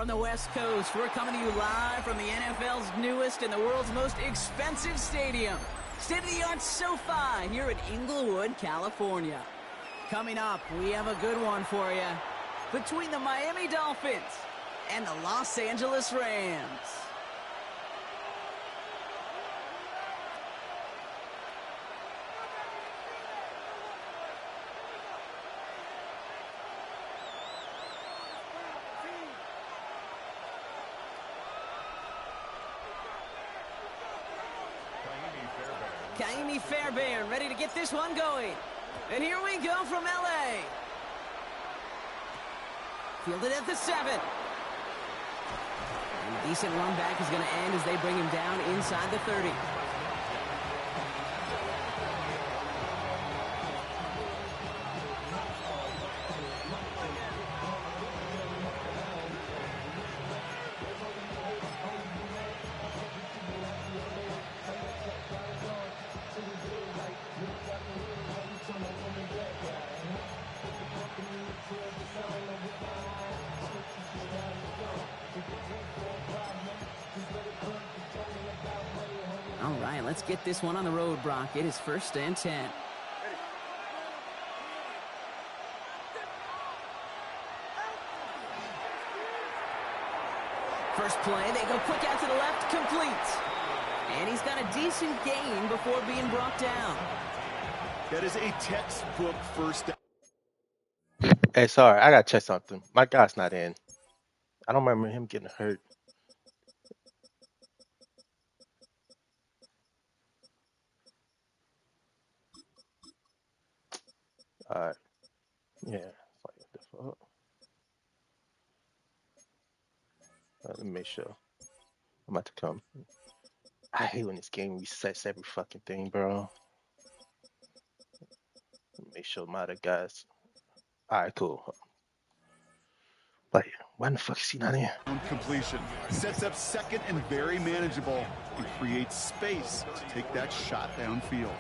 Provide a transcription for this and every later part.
from the West Coast. We're coming to you live from the NFL's newest and the world's most expensive stadium. State-of-the-art SoFi here in Inglewood, California. Coming up, we have a good one for you. Between the Miami Dolphins and the Los Angeles Rams. Fairbairn ready to get this one going. And here we go from LA. Fielded at the 7. And a decent run back is going to end as they bring him down inside the 30. Let's get this one on the road, Brock. It is 1st and 10. First play, they go quick out to the left, complete. And he's got a decent gain before being brought down. That is a textbook first down. Hey, sorry, I gotta check something. My guy's not in. I don't remember him getting hurt. Alright. Yeah. Let me make sure. I'm about to come. I hate when this game resets every fucking thing, bro. Make sure my other guys. Alright, cool. Like, why the fuck is he not in? Completion sets up second and very manageable and creates space to take that shot downfield.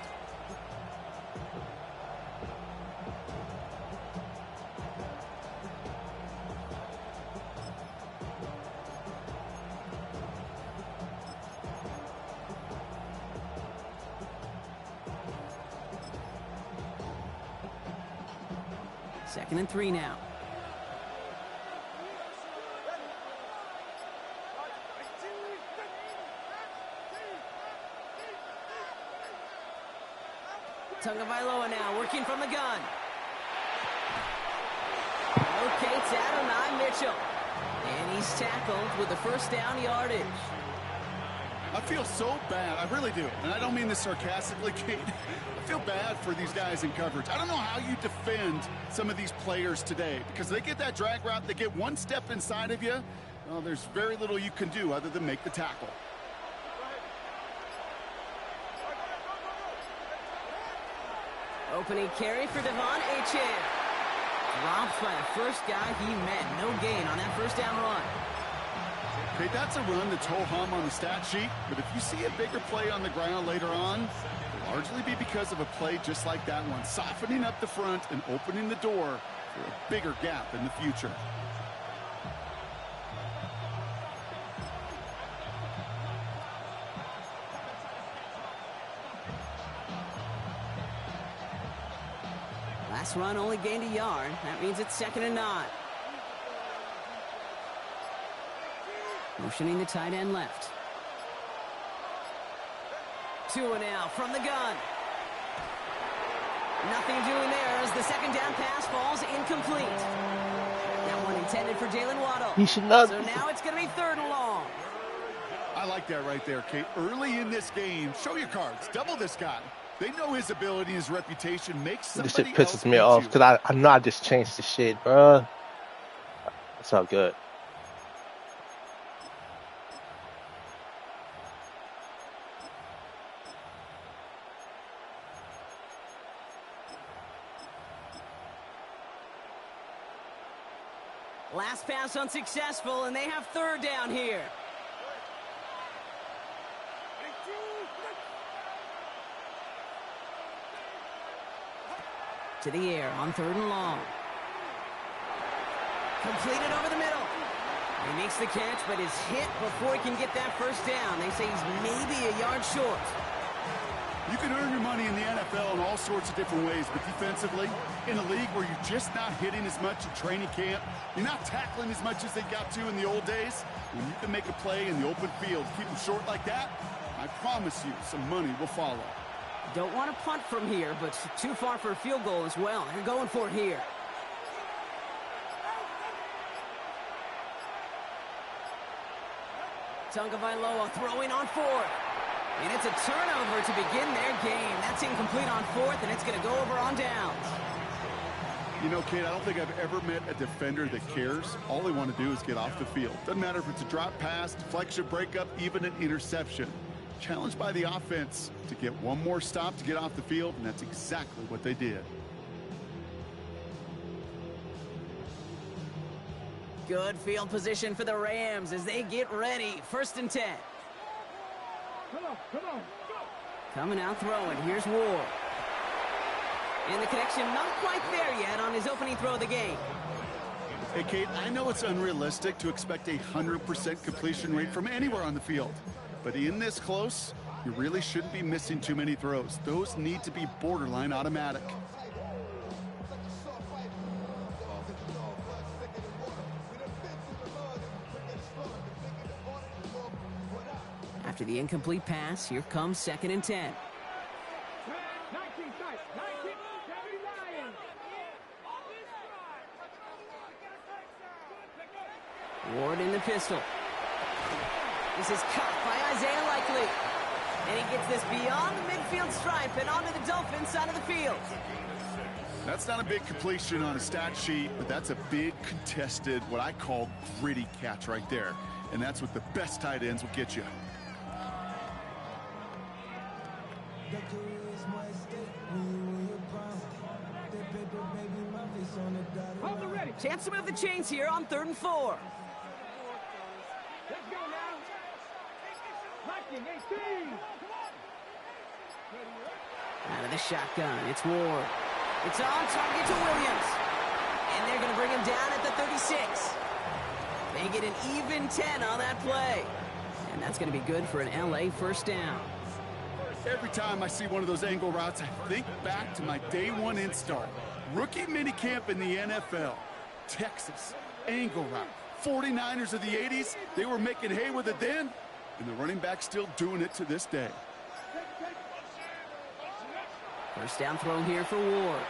Second and 3 now. Tagovailoa now working from the gun. Locates Adonai Mitchell. And he's tackled with the first down yardage. I feel so bad. I really do. And I don't mean this sarcastically, Kate. I feel bad for these guys in coverage. I don't know how you defend some of these players today because they get that drag route, they get one step inside of you. Well, there's very little you can do other than make the tackle. Opening carry for Devon Achane. Dropped by the first guy he met. No gain on that first down run. Okay, that's a run that's ho-hum on the stat sheet, but if you see a bigger play on the ground later on, it'll largely be because of a play just like that one, softening up the front and opening the door for a bigger gap in the future. Last run only gained a yard. That means it's 2nd and 9. Motioning the tight end left. Tua now from the gun. Nothing doing there as the second down pass falls incomplete. That one intended for Jalen Waddle. He should not. So now it's going to be 3rd and long. I like that right there, Kate. Early in this game, show your cards. Double this guy. They know his ability, his reputation makes somebody This shit pisses me off because I know I just changed the shit, bro. It's all good. Last pass unsuccessful, and they have 3rd down here. To the air on 3rd and long. Completed over the middle. He makes the catch, but is hit before he can get that first down. They say he's maybe a yard short. You can earn your money in the NFL in all sorts of different ways, but defensively, in a league where you're just not hitting as much in training camp, you're not tackling as much as they got to in the old days, when you can make a play in the open field, keep them short like that, I promise you some money will follow. Don't want to punt from here, but too far for a field goal as well. You're going for it here. Tagovailoa throwing on fourth. And it's a turnover to begin their game. That's incomplete on fourth, and it's going to go over on downs. You know, Kate, I don't think I've ever met a defender that cares. All they want to do is get off the field. Doesn't matter if it's a drop pass, deflection, breakup, even an interception. Challenged by the offense to get one more stop to get off the field, and that's exactly what they did. Good field position for the Rams as they get ready. 1st and 10. Come on. Coming out throwing. Here's Ward. And the connection not quite there yet on his opening throw of the game. Hey, Kate, I know it's unrealistic to expect a 100% completion rate from anywhere on the field. But in this close, you really shouldn't be missing too many throws. Those need to be borderline automatic. After the incomplete pass, here comes 2nd and 10. Ward in the pistol. This is caught by Isaiah Likely. And he gets this beyond the midfield stripe and onto the Dolphins side of the field. That's not a big completion on a stat sheet, but that's a big contested, what I call gritty catch right there. And that's what the best tight ends will get you. Chance to move the chains here on 3rd and 4. Let's go now. 19-18. Out of the shotgun, it's Ward. It's on target to Williams. And they're going to bring him down at the 36. They get an even 10 on that play. And that's going to be good for an LA 1st down. Every time I see one of those angle routes, I think back to my day one install. Rookie minicamp in the NFL. Texas, angle route. 49ers of the 80s, they were making hay with it then, and the running back's still doing it to this day. 1st down throw here for Ward.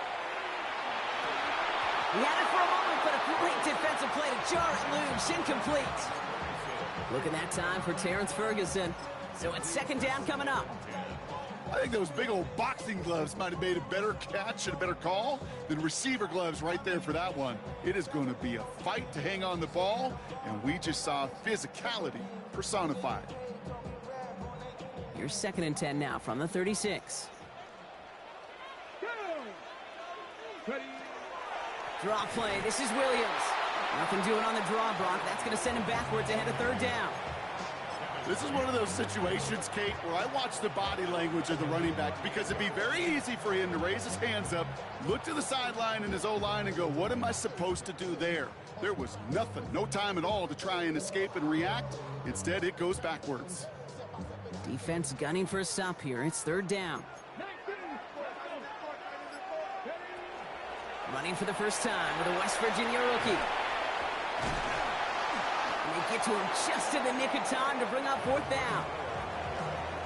He had it for a moment, but a great defensive play to jar it loose. Incomplete. Look at that time for Terrence Ferguson. So it's 2nd down coming up. I think those big old boxing gloves might have made a better catch and a better call than receiver gloves right there for that one. It is going to be a fight to hang on the ball, and we just saw physicality personified. Here's 2nd and 10 now from the 36. Draw play. This is Williams. Nothing doing on the draw, Brock. That's going to send him backwards ahead of 3rd down. This is one of those situations, Kate, where I watch the body language of the running back because it'd be very easy for him to raise his hands up, look to the sideline in his O-line and go, what am I supposed to do there? There was nothing, no time at all to try and escape and react. Instead, it goes backwards. Defense gunning for a stop here. It's 3rd down. Running for the first time with a West Virginia rookie. And they get to him just in the nick of time to bring up 4th down.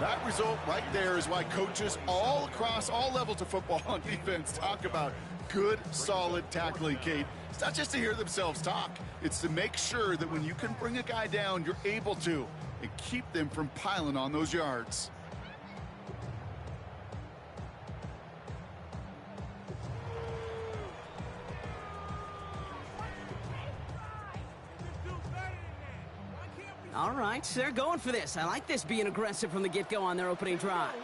That result right there is why coaches all across all levels of football on defense talk about good, solid tackling, Kate. It's not just to hear themselves talk. It's to make sure that when you can bring a guy down, you're able to, and keep them from piling on those yards. All right, they're going for this. I like this being aggressive from the get-go on their opening drive.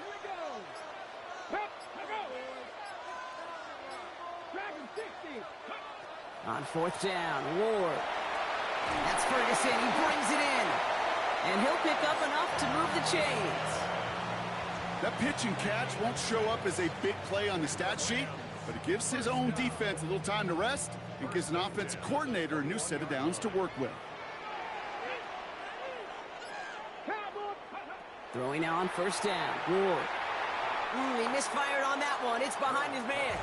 On 4th down, Ward. That's Ferguson. He brings it in. And he'll pick up enough to move the chains. That pitch and catch won't show up as a big play on the stat sheet, but it gives his own defense a little time to rest and gives an offensive coordinator a new set of downs to work with. Throwing now on first down. Ward. He misfired on that one. It's behind his man.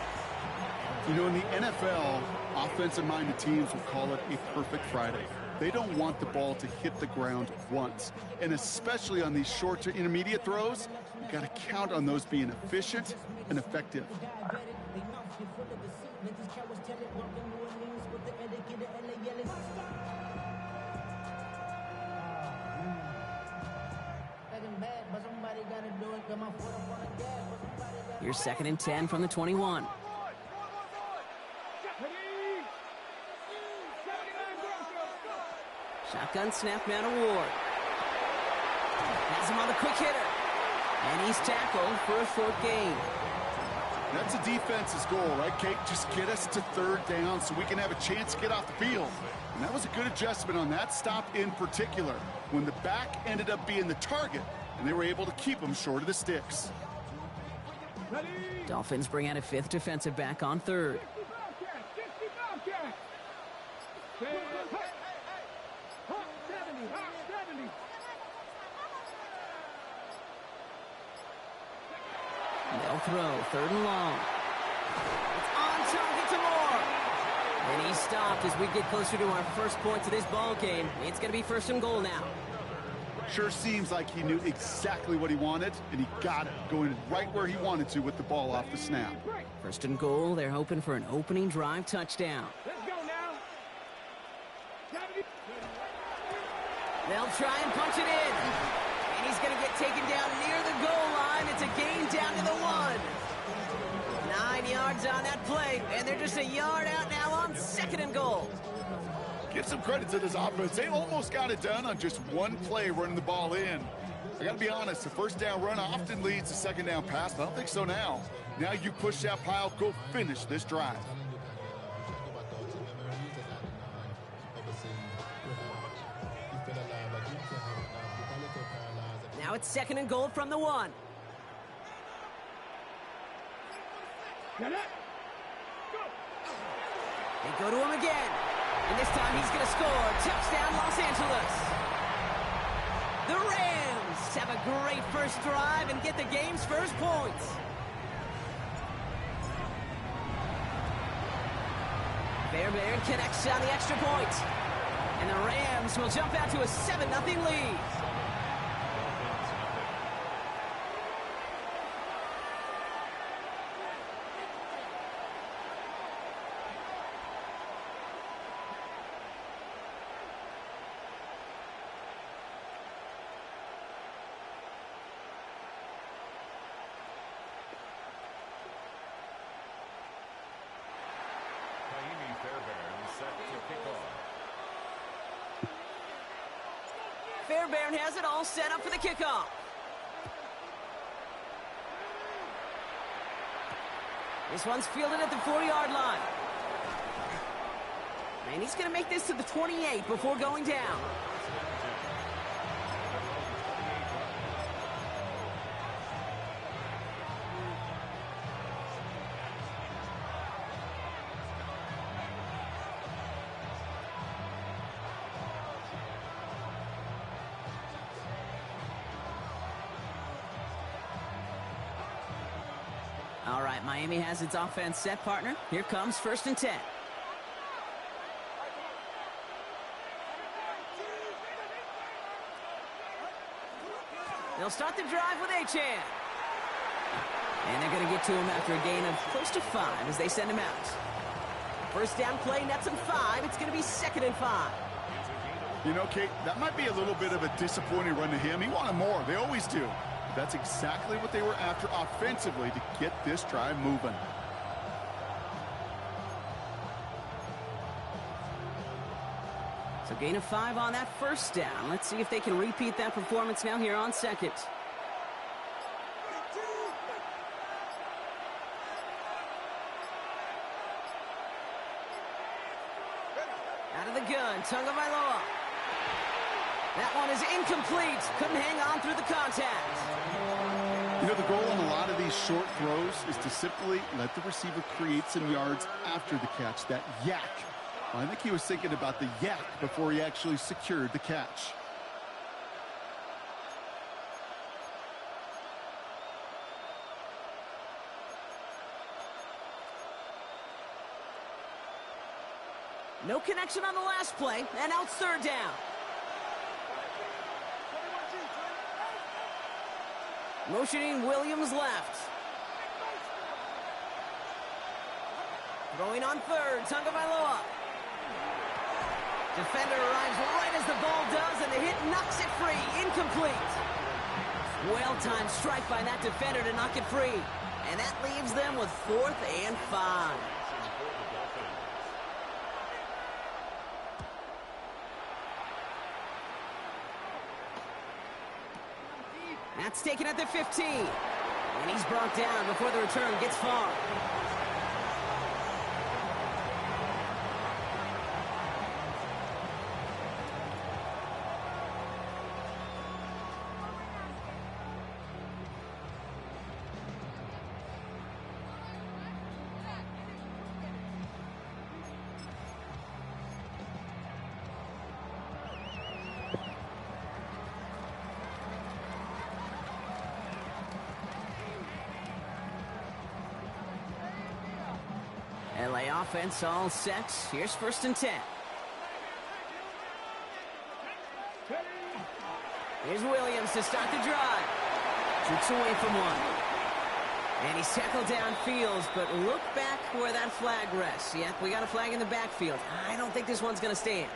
You know, in the NFL, offensive-minded teams will call it a perfect Friday. They don't want the ball to hit the ground once. And especially on these short to intermediate throws, you got to count on those being efficient and effective. Here's 2nd and 10 from the 21. Shotgun snap now to Ward. Has him on the quick hitter. And he's tackled for a short gain. That's a defense's goal, right, Kate? Just get us to 3rd down so we can have a chance to get off the field. And that was a good adjustment on that stop in particular, when the back ended up being the target, and they were able to keep him short of the sticks. Dolphins bring out a 5th defensive back on 3rd. They'll throw 3rd and long. It's on target to Moore. And he's stopped as we get closer to our first points of this ball game. It's going to be 1st and goal now. Sure seems like he knew exactly what he wanted, and he got it, going right where he wanted to with the ball off the snap. 1st and goal, they're hoping for an opening drive touchdown. Let's go now. They'll try and punch it in. And he's going to get taken down near the goal line. It's a gain down to the 1. 9 yards on that play, and they're just a yard out now on 2nd and goal. Give some credit to this offense. They almost got it done on just one play running the ball in. I got to be honest, the 1st down run often leads to 2nd down pass, but I don't think so now. Now you push that pile, go finish this drive. Now it's 2nd and goal from the 1. They go to him again. And this time he's going to score. Touchdown, Los Angeles. The Rams have a great first drive and get the game's first points. Fairbairn connects on the extra point. And the Rams will jump out to a 7-0 lead. Fairbairn has it all set up for the kickoff. This one's fielded at the 4-yard line. And he's going to make this to the 28 before going down. All right, Miami has its offense set, partner. Here comes 1st and 10. They'll start the drive with Achane. And they're going to get to him after a gain of close to 5 as they send him out. 1st down play, nets him 5. It's going to be 2nd and 5. You know, Kate, that might be a little bit of a disappointing run to him. He wanted more. They always do. That's exactly what they were after offensively to get this drive moving. So gain of 5 on that 1st down. Let's see if they can repeat that performance now here on 2nd. Out of the gun, Tagovailoa. That one is incomplete. Couldn't hang on through the contact. You know, the goal on a lot of these short throws is to simply let the receiver create some yards after the catch, that yak. Well, I think he was thinking about the yak before he actually secured the catch. No connection on the last play, and now it's third down. Motioning Williams left. Throwing on third, Tagovailoa. Defender arrives right as the ball does, and the hit knocks it free. Incomplete. Well-timed strike by that defender to knock it free. And that leaves them with 4th and 5. That's taken at the 15. And he's brought down before the return gets far. LA offense all set. Here's 1st and 10. Here's Williams to start the drive. Shoots away from one. And he's tackled downfield, but look back where that flag rests. Yep, we got a flag in the backfield. I don't think this one's going to stand.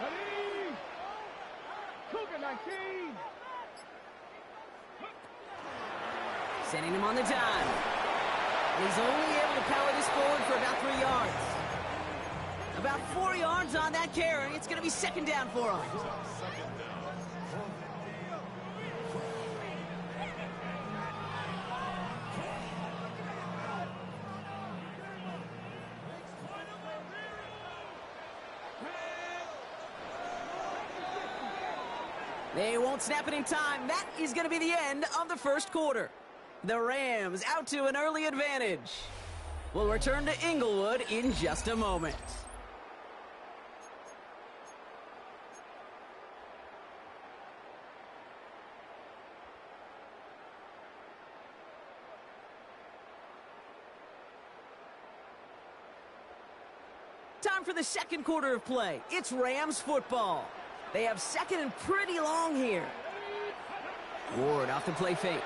Ready? Cougar 19. Sending him on the dive. And he's only able to power this forward for about 3 yards. About 4 yards on that carry. It's going to be 2nd down for him. They won't snap it in time. That is going to be the end of the 1st quarter. The Rams out to an early advantage. We'll return to Inglewood in just a moment. Time for the 2nd quarter of play. It's Rams football. They have 2nd and pretty long here. Ward off the play fake.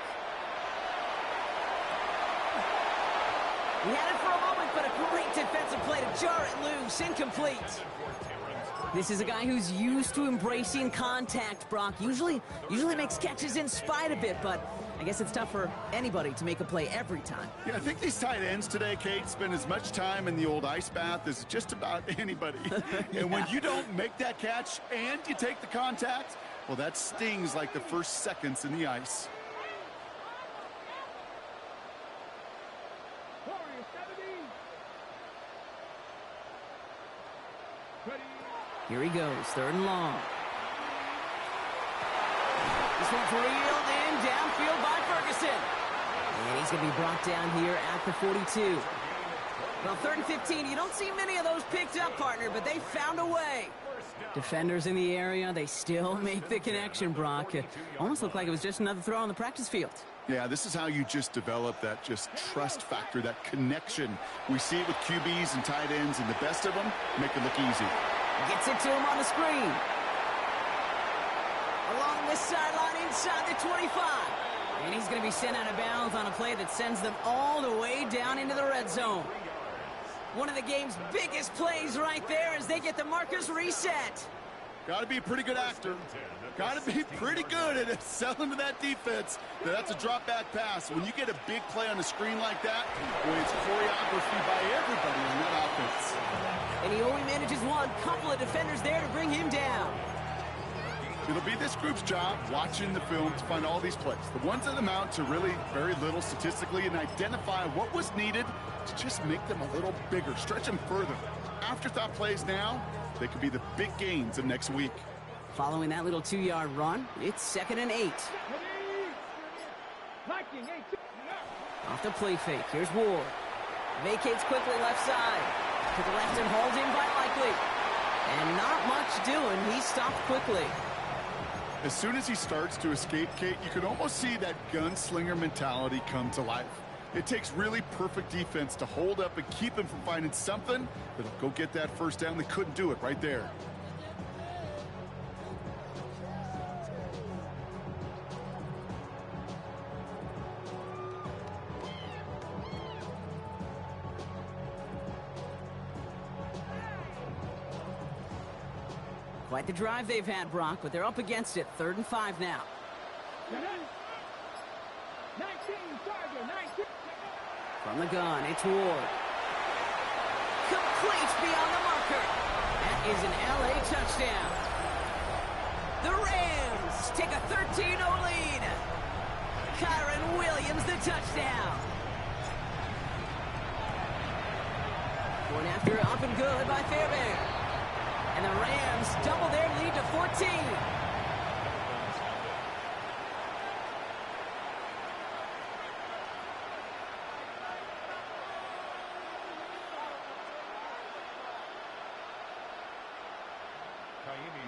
He had it for a moment, but a great defensive play to jar it loose. Incomplete. This is a guy who's used to embracing contact, Brock. Usually makes catches in spite of it, but I guess it's tough for anybody to make a play every time. Yeah, I think these tight ends today, Kate, spend as much time in the old ice bath as just about anybody. Yeah. And when you don't make that catch and you take the contact, well, that stings like the first seconds in the ice. Warriors 70. Ready? Here he goes, 3rd and long. This one's reeled in downfield by Ferguson. And he's going to be brought down here at the 42. Well, 3rd and 15, you don't see many of those picked up, partner, but they found a way. Defenders in the area, they still make the connection, Brock. It almost looked like it was just another throw on the practice field. Yeah, this is how you just develop that just trust factor, that connection. We see it with QBs and tight ends, and the best of them make it look easy. Gets it to him on the screen. Along this sideline inside the 25. And he's going to be sent out of bounds on a play that sends them all the way down into the red zone. One of the game's biggest plays right there as they get the markers reset. Got to be a pretty good actor. Got to be pretty good at selling to that defense. That's a drop back pass. When you get a big play on the screen like that, well, it's choreography by everybody on that offense. And he only manages one. Couple of defenders there to bring him down. It'll be this group's job watching the film to find all these plays. The ones that amount to really very little statistically and identify what was needed to just make them a little bigger, stretch them further. Afterthought plays now, they could be the big gains of next week. Following that little 2-yard run, it's 2nd and 8. Off the play fake, here's Ward. Vacates quickly left side. To the left and hauled in by Likely. And not much doing, he stopped quickly. As soon as he starts to escape, Kate, you can almost see that gunslinger mentality come to life. It takes really perfect defense to hold up and keep him from finding something that'll go get that first down. They couldn't do it right there. Quite the drive they've had, Brock, but they're up against it. 3rd and 5 now. 19, Charger, 19. From the gun, it's Ward. Complete beyond the marker. That is an LA touchdown. The Rams take a 13-0 lead. Kyron Williams, the touchdown. Going after up and good by Fairbairn. And the Rams double their lead to 14.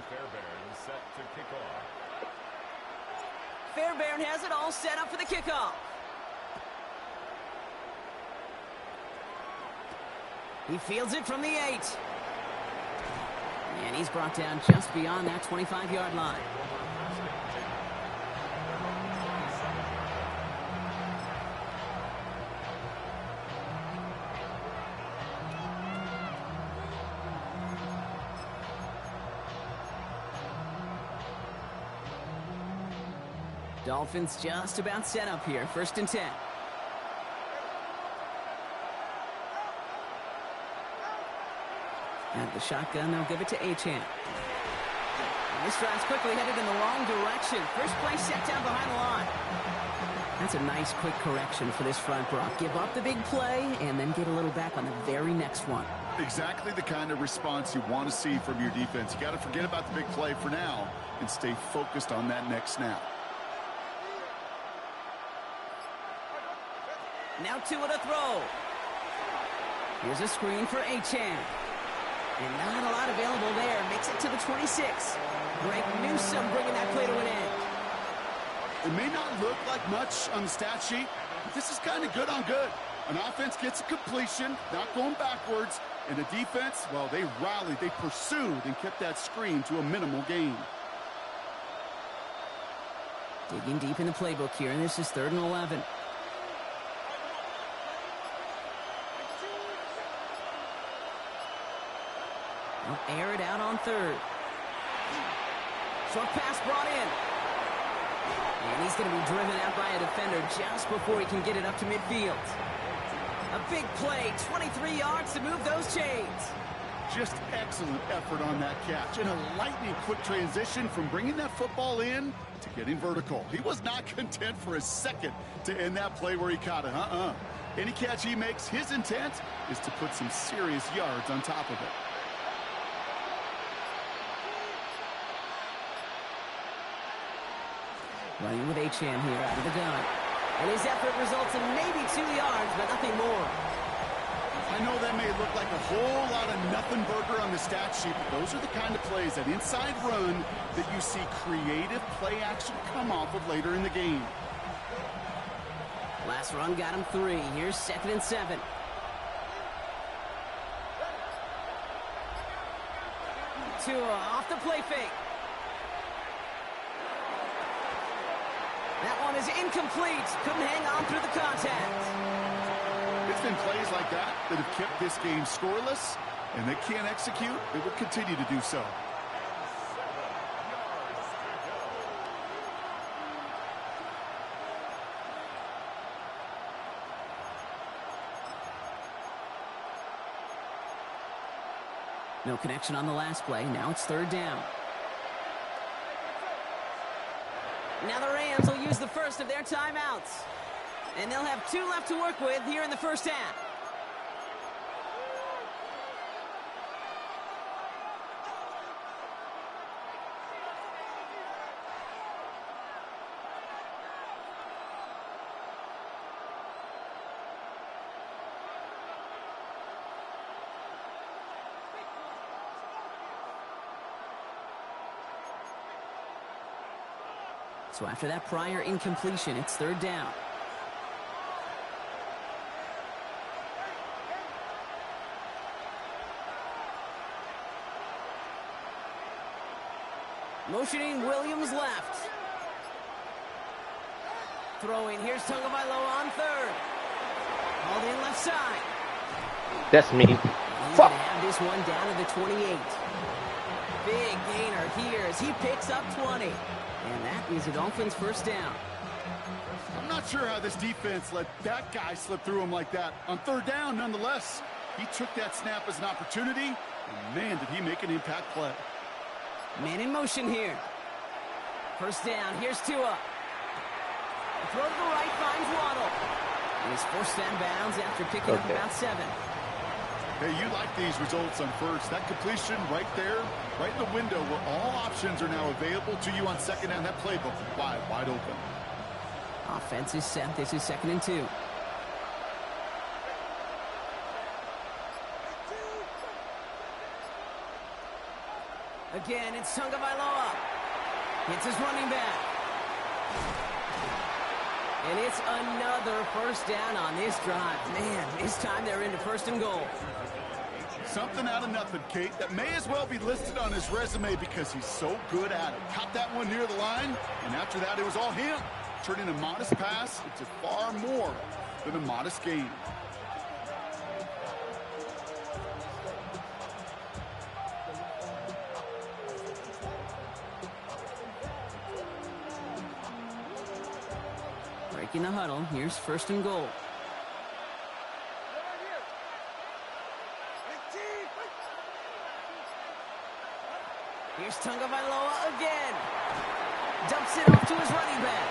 Fairbairn set to kick off. Fairbairn has it all set up for the kickoff. He fields it from the 8. And he's brought down just beyond that 25-yard line. Dolphins just about set up here. 1st and 10. At the shotgun, they'll give it to Achane. This drive's quickly headed in the wrong direction. First play set down behind the line. That's a nice quick correction for this front, Brock. Give up the big play and then get a little back on the very next one. Exactly the kind of response you want to see from your defense. You got to forget about the big play for now and stay focused on that next snap. Now Tua to throw. Here's a screen for Achane. And not a lot available there. Makes it to the 26. Greg Newsome bringing that play to an end. It may not look like much on the stat sheet, but this is kind of good on good. An offense gets a completion, not going backwards, and the defense, well, they rallied, they pursued, and kept that screen to a minimal gain. Digging deep in the playbook here, and this is 3rd and 11. They'll air it out on 3rd. Short pass brought in. And he's going to be driven out by a defender just before he can get it up to midfield. A big play, 23 yards to move those chains. Just excellent effort on that catch. And a lightning quick transition from bringing that football in to getting vertical. He was not content for a second to end that play where he caught it. Any catch he makes, his intent is to put some serious yards on top of it. Running with Achane here out of the gun. And his effort results in maybe 2 yards, but nothing more. I know that may look like a whole lot of nothing burger on the stat sheet, but those are the kind of plays, that inside run, that you see creative play action come off of later in the game. Last run got him 3. Here's 2nd and 7. Tua off the play fake. That one is incomplete. Couldn't hang on through the contact. It's been plays like that that have kept this game scoreless, and they can't execute. They will continue to do so. No connection on the last play. Now it's 3rd down. Now the Rams will use the first of their timeouts. And they'll have 2 left to work with here in the first half. So after that prior incompletion, it's third down. Motioning Williams left. Throwing. Here's Tagovailoa on third. Hauled in left side. That's me. He's going to have this one down to the 28. Big gainer here as he picks up 20. And that is the Dolphins' first down. I'm not sure how this defense let that guy slip through him like that. On third down, nonetheless, he took that snap as an opportunity, and man, did he make an impact play. Man in motion here. First down, here's Tua. The throw to the right finds Waddle. And he's forced out of bounds after picking up about 7. Hey, you like these results on first. That completion right there, right in the window where all options are now available to you on second down. That playbook wide open. Offense is set. This is 2nd and 2. Again, it's Tagovailoa. Hits his running back. And it's another first down on this drive. Man, this time they're into 1st and goal. Something out of nothing, Kate, that may as well be listed on his resume because he's so good at it. Caught that one near the line, and after that, it was all him. Turning a modest pass into far more than a modest gain. Breaking the huddle. Here's 1st and goal. Here's Tagovailoa again. Dumps it off to his running back.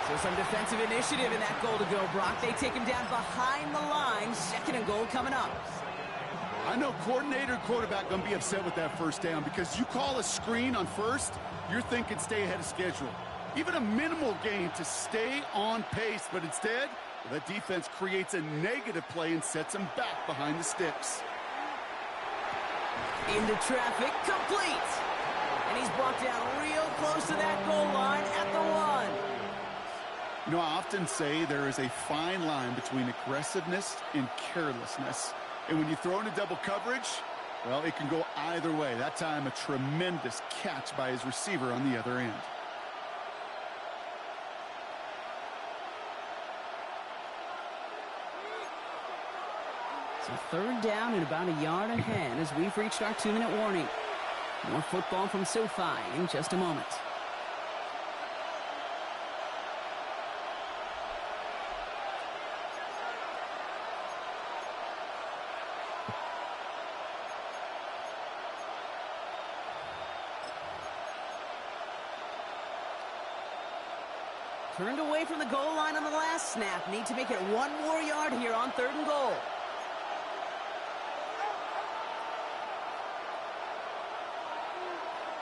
So some defensive initiative in that goal to go, Brock. They take him down behind the line. 2nd and goal coming up. I know coordinator and quarterback going to be upset with that first down because you call a screen on first, you're thinking stay ahead of schedule. Even a minimal gain to stay on pace, but instead, the defense creates a negative play and sets him back behind the sticks. Into traffic, complete. And he's brought down real close to that goal line at the 1. You know, I often say there is a fine line between aggressiveness and carelessness. And when you throw into double coverage, well, it can go either way. That time, a tremendous catch by his receiver on the other end. So 3rd down and about a yard ahead as we've reached our 2-minute warning. More football from SoFi in just a moment. Turned away from the goal line on the last snap. Need to make it 1 more yard here on 3rd and goal.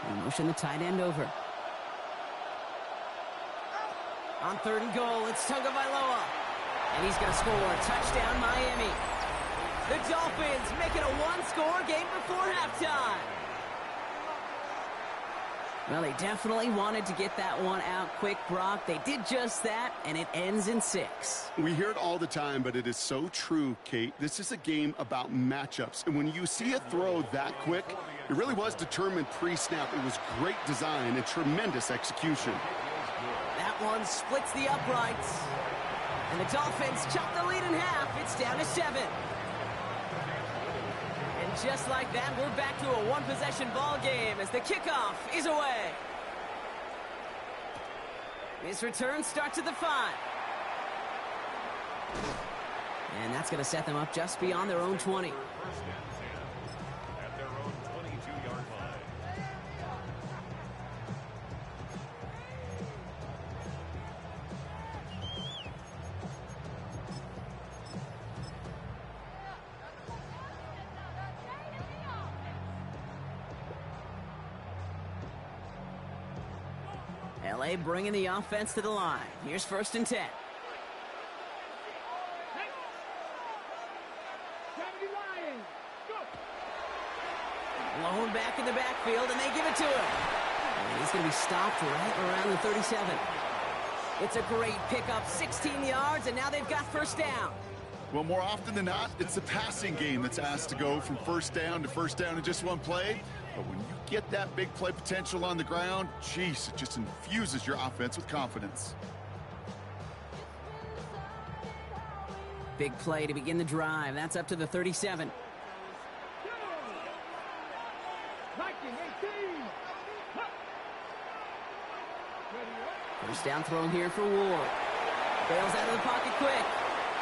And motion the tight end over. On 3rd and goal, it's Tagovailoa. And he's going to score. Touchdown, Miami. The Dolphins make it a 1-score game before halftime. Well, they definitely wanted to get that one out quick, Brock. They did just that, and it ends in 6. We hear it all the time, but it is so true, Kate. This is a game about matchups. And when you see a throw that quick, it really was determined pre-snap. It was great design and tremendous execution. That one splits the uprights. And the Dolphins chop the lead in half. It's down to 7. And just like that, we're back to a 1-possession ball game as the kickoff is away. This return starts at the 5. And that's going to set them up just beyond their own 20. First and 10 at their own 22-yard line. LA bringing the offense to the line. Here's 1st and 10. Blown back in the backfield, and they give it to him. And he's going to be stopped right around the 37. It's a great pickup, 16 yards, and now they've got first down. Well, more often than not, it's the passing game that's asked to go from first down in just one play. But when you get that big play potential on the ground, geez, it just infuses your offense with confidence. Big play to begin the drive. That's up to the 37. First down throw here for Ward. Bails out of the pocket quick.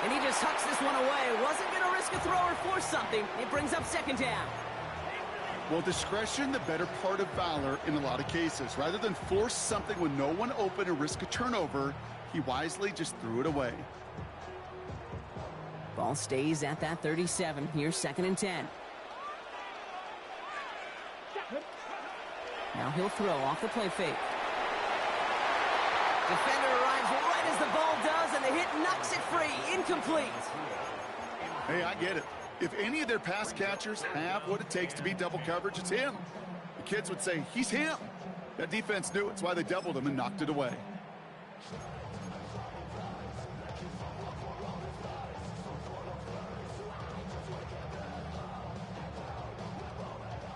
And he just hucks this one away. Wasn't going to risk a throw or force something. It brings up second down. Well, discretion, the better part of valor in a lot of cases. Rather than force something when no one open and risk a turnover, he wisely just threw it away. Ball stays at that 37. Here's 2nd and 10. Now he'll throw off the play fake. Defender arrives right as the ball does, and the hit knocks it free. Incomplete. Hey, I get it. If any of their pass catchers have what it takes to beat double coverage, it's him. The kids would say, he's him. That defense knew it's why they doubled him and knocked it away.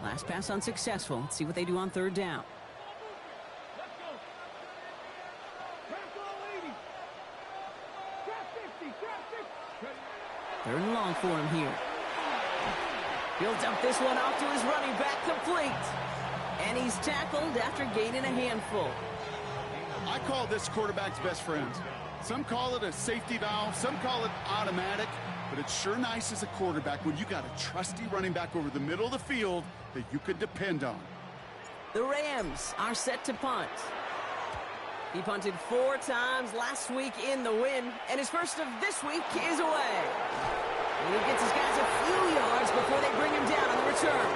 Last pass unsuccessful. Let's see what they do on 3rd down. Third and long for him here. He'll dump this one off to his running back, complete. And he's tackled after gaining a handful. I call this quarterback's best friend. Some call it a safety valve, some call it automatic, but it's sure nice as a quarterback when you got a trusty running back over the middle of the field that you can depend on. The Rams are set to punt. He punted 4 times last week in the win, and his first of this week is away. And he gets his guys a few yards before they bring him down on the return.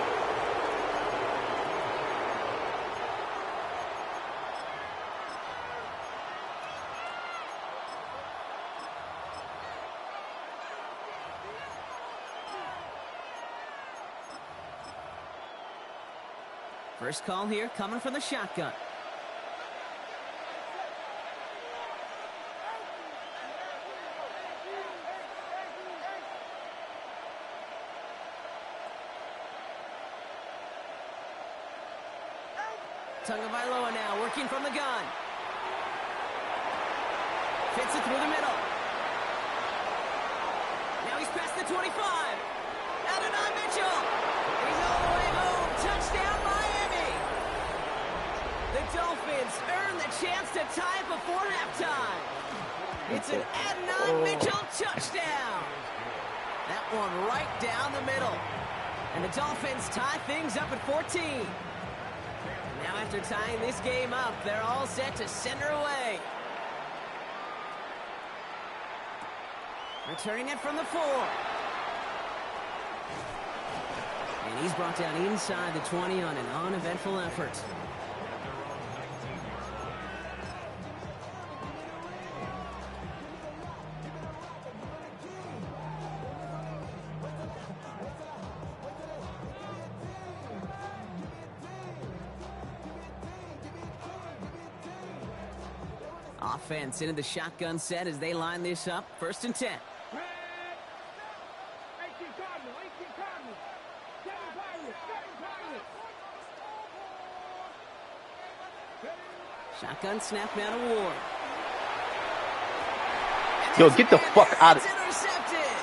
First call here coming from the shotgun. Tagovailoa now working from the gun. Fits it through the middle. Now he's past the 25. Adonai Mitchell. He's all the way home. Touchdown, Miami. The Dolphins earn the chance to tie it before halftime. It's an Adonai Mitchell touchdown. That one right down the middle. And the Dolphins tie things up at 14. Now after tying this game up, they're all set to send her away. Returning it from the 4. And he's brought down inside the 20 on an uneventful effort. Offense into the shotgun set as they line this up. 1st and 10. Shotgun snap now to Ward. Yo, get the fuck out of it. Intercepted.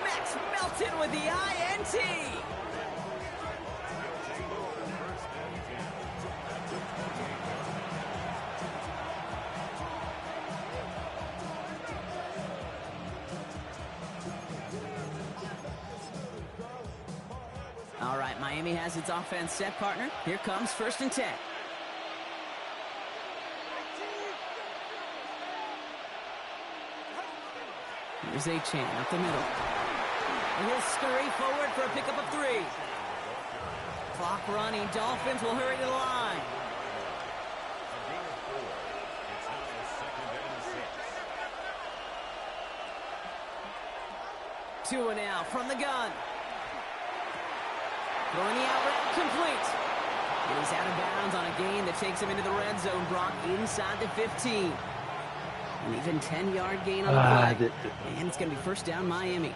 Max Melton with the INT. All right, Miami has its offense set, partner. Here comes 1st and 10. Here's A-Chain up the middle. And he'll scurry forward for a pickup of 3. Clock running. Dolphins will hurry to the line. Two and out from the gun. Throwing the out route complete. And he's out of bounds on a gain that takes him into the red zone, Brock, inside the 15. An even 10-yard gain on the play. And it's going to be first down Miami.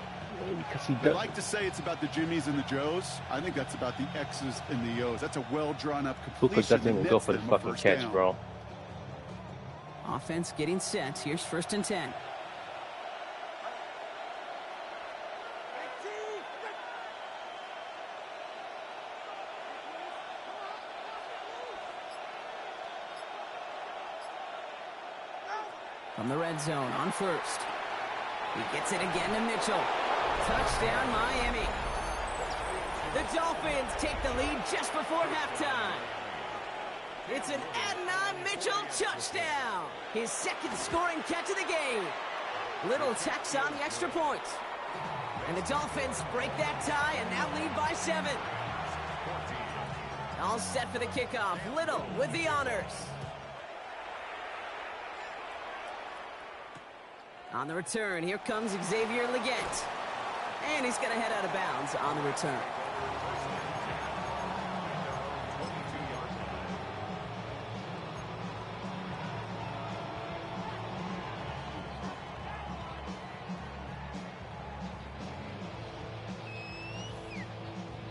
They like to say it's about the Jimmies and the Joes. I think that's about the X's and the O's. That's a well-drawn-up completion. Lucas doesn't even go for the fucking catch, down. bro. Offense getting set. Here's first and 10. From the red zone on first. He gets it again to Mitchell. Touchdown, Miami. The Dolphins take the lead just before halftime. It's an Adnan Mitchell touchdown. His second scoring catch of the game. Little tacks on the extra point. And the Dolphins break that tie and now lead by 7. All set for the kickoff. Little with the honors. On the return, here comes Xavier Legette. And he's going to head out of bounds on the return.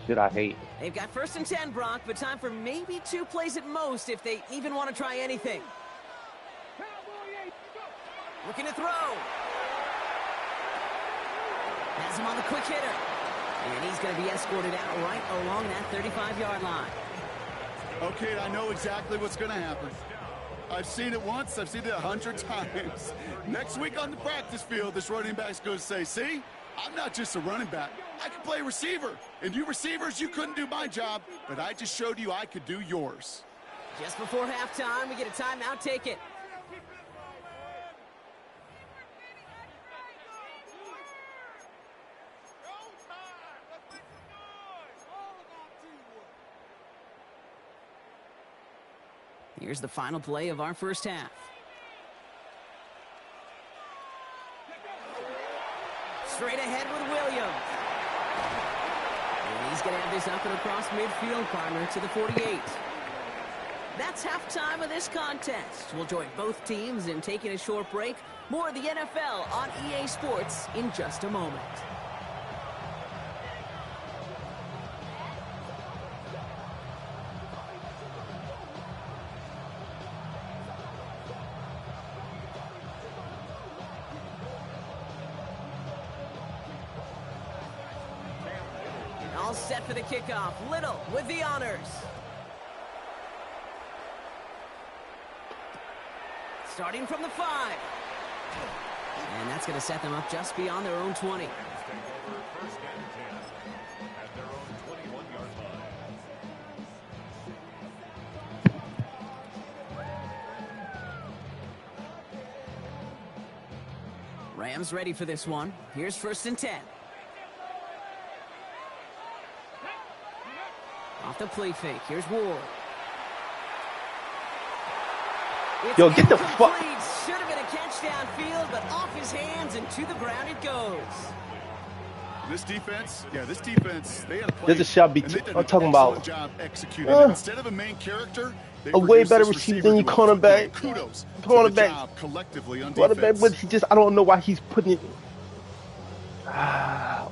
Shit, I hate. They've got first and 10, Brock, but time for maybe 2 plays at most if they even want to try anything. Looking to throw. Has him on the quick hitter. And he's going to be escorted out right along that 35-yard line. Okay, I know exactly what's going to happen. I've seen it once. I've seen it 100 times. Next week on the practice field, this running back's going to say, see, I'm not just a running back. I can play receiver. And you receivers, you couldn't do my job, but I just showed you I could do yours. Just before halftime, we get a timeout. Take it. Here's the final play of our first half. Straight ahead with Williams. And he's going to have this up and across midfield, partner, to the 48. That's halftime of this contest. We'll join both teams in taking a short break. More of the NFL on EA Sports in just a moment. All set for the kickoff. Little with the honors. Starting from the 5. And that's going to set them up just beyond their own 20. First and 10 at their own 21-yard line. Rams ready for this one. Here's first and 10. Off the play fake. Here's Ward. It's Yo, get the fuck. Should have been a catch downfield, but off his hands and to the ground it goes. This defense, they had a play. There's a shot I'm talking about job executing. Instead of a main character, they a way produced better this receiver than your who had cornerback. Kudos. Cornerback. To the job collectively on defense. But he just, I don't know why he's putting it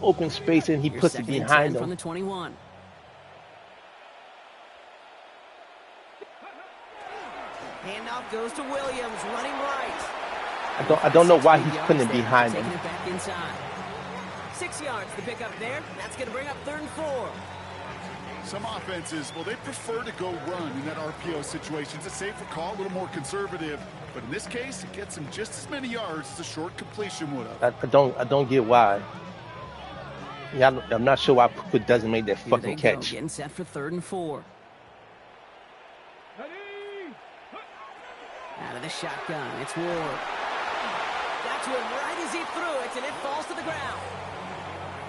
open space and he Here's puts it second and behind 10 from him. the 21. Handoff goes to Williams, running right. I don't know why he's putting it behind Taking him. it back inside. 6 yards to pick up there. That's going to bring up 3rd and 4. Some offenses, well, they prefer to go run in that RPO situation. It's a safer call, a little more conservative. But in this case, it gets him just as many yards as a short completion would have. I don't get why. Yeah, I'm not sure why Puka doesn't make that Here fucking they go, catch. getting set for 3rd and 4. Out of the shotgun, it's Ward. That's one right as he threw it, and it falls to the ground.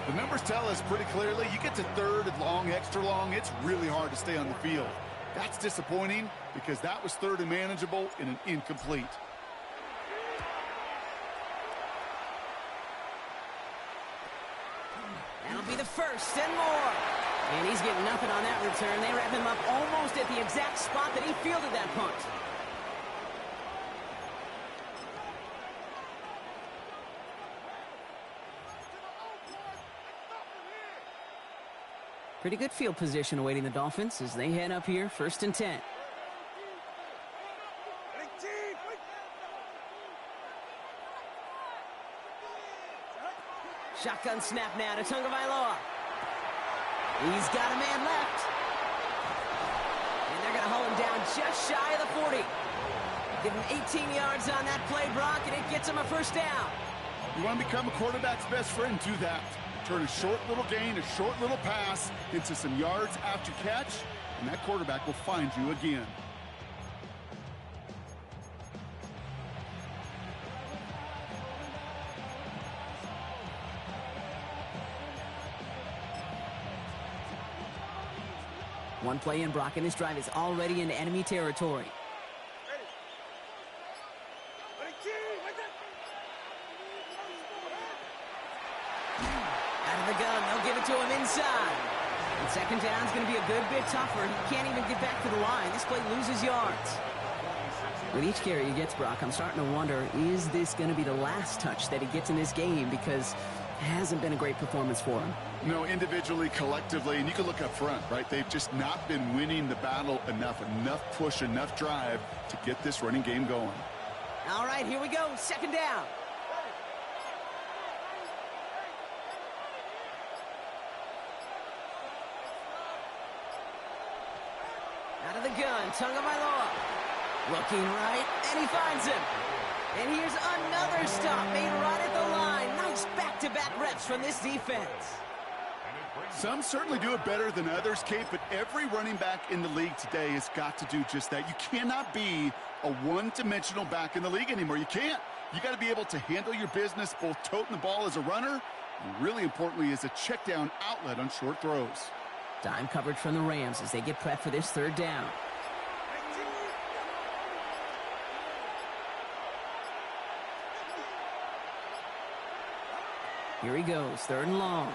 The numbers tell us pretty clearly, you get to 3rd and long, extra long, it's really hard to stay on the field. That's disappointing because that was 3rd and manageable in an incomplete. That'll be the first and more. And he's getting nothing on that return. They wrap him up almost at the exact spot that he fielded that punt. Pretty good field position awaiting the Dolphins as they head up here, 1st and 10. Shotgun snap now to Tagovailoa. He's got a man left. And they're going to hold him down just shy of the 40. Give him 18 yards on that play, Brock, and it gets him a 1st down. You want to become a quarterback's best friend, do that. Turn a short little gain, a short little pass into some yards after catch, and that quarterback will find you again. One play in, Brock, and this drive is already into enemy territory. Out of the gun, they'll give it to him inside. And 2nd down is going to be a good bit tougher. He can't even get back to the line. This play loses yards. With each carry he gets, Brock, I'm starting to wonder, is this going to be the last touch that he gets in this game? Because it hasn't been a great performance for him. No, individually, collectively, and you can look up front, right? They've just not been winning the battle enough push, enough drive to get this running game going. All right, here we go. 2nd down. Out of the gun, Tagovailoa. Looking right, and he finds him. And here's another stop made right at the line. Nice back-to-back reps from this defense. Some certainly do it better than others, Kate, but every running back in the league today has got to do just that. You cannot be a one-dimensional back in the league anymore. You can't. You got to be able to handle your business, both toting the ball as a runner, and really importantly as a check-down outlet on short throws. Dime coverage from the Rams as they get prepped for this 3rd down. Here he goes, 3rd and long.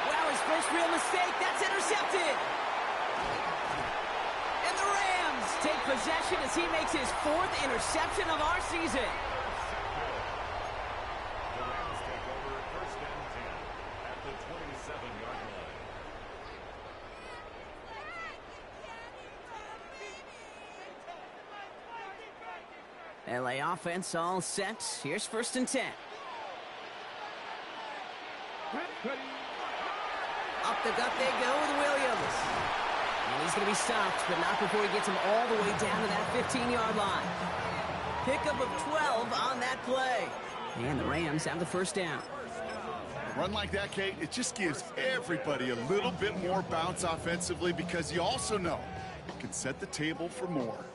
Wow, his first real mistake. That's intercepted. And the Rams take possession as he makes his 4th interception of our season. The Rams take over 1st and 10 at the 27-yard line. LA offense all set. Here's 1st and 10. Up the gut they go with Williams. And he's going to be stopped, but not before he gets him all the way down to that 15-yard line. Pickup of 12 on that play. And the Rams have the 1st down. A run like that, Kate, it just gives everybody a little bit more bounce offensively because you also know it can set the table for more.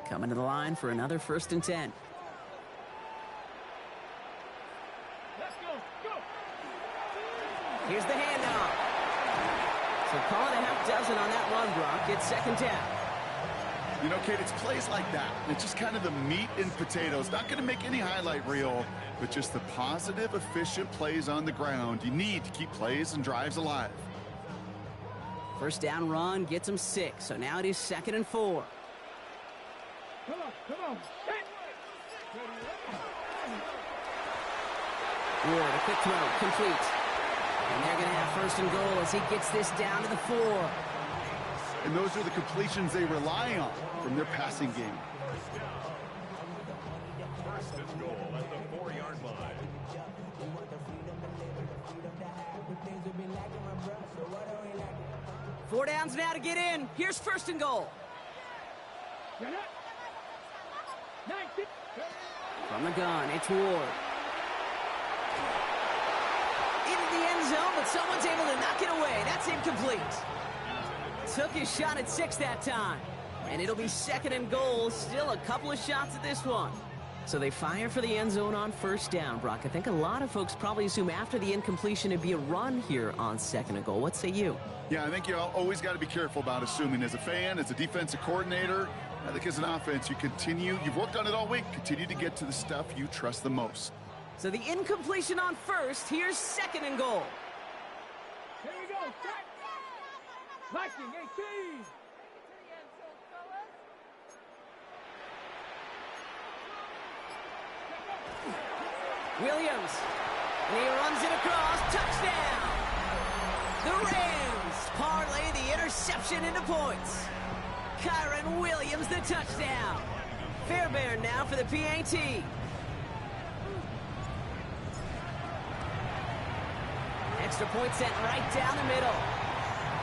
Coming to the line for another 1st and 10. Let's go. Here's the handoff. So call it a half dozen on that run, Brock. It's 2nd down. You know, Kate, it's plays like that. It's just kind of the meat and potatoes. Not going to make any highlight reel, but just the positive, efficient plays on the ground. You need to keep plays and drives alive. 1st down run gets him 6. So now it is 2nd and 4. Come on. Ward, a quick throw, complete. And they're going to have 1st and goal as he gets this down to the 4. And those are the completions they rely on from their passing game. 1st and goal at the 4-yard line. 4 downs now to get in. Here's 1st and goal. From the gun, it's Ward. Into the end zone, but someone's able to knock it away. That's incomplete. Took his shot at 6 that time. And it'll be 2nd and goal. Still a couple of shots at this one. So they fire for the end zone on 1st down, Brock. I think a lot of folks probably assume after the incompletion it'd be a run here on 2nd and goal. What say you? Yeah, I think you always got to be careful about assuming as a fan, as a defensive coordinator. I think as an offense, you've worked on it all week, continue to get to the stuff you trust the most. So the incompletion on first. Here's second and goal. Here we go. Check. Viking 18. Williams. And he runs it across. Touchdown. The Rams parlay the interception into points. Kyron Williams, the touchdown. Fairbairn now for the PAT. Extra point sent right down the middle.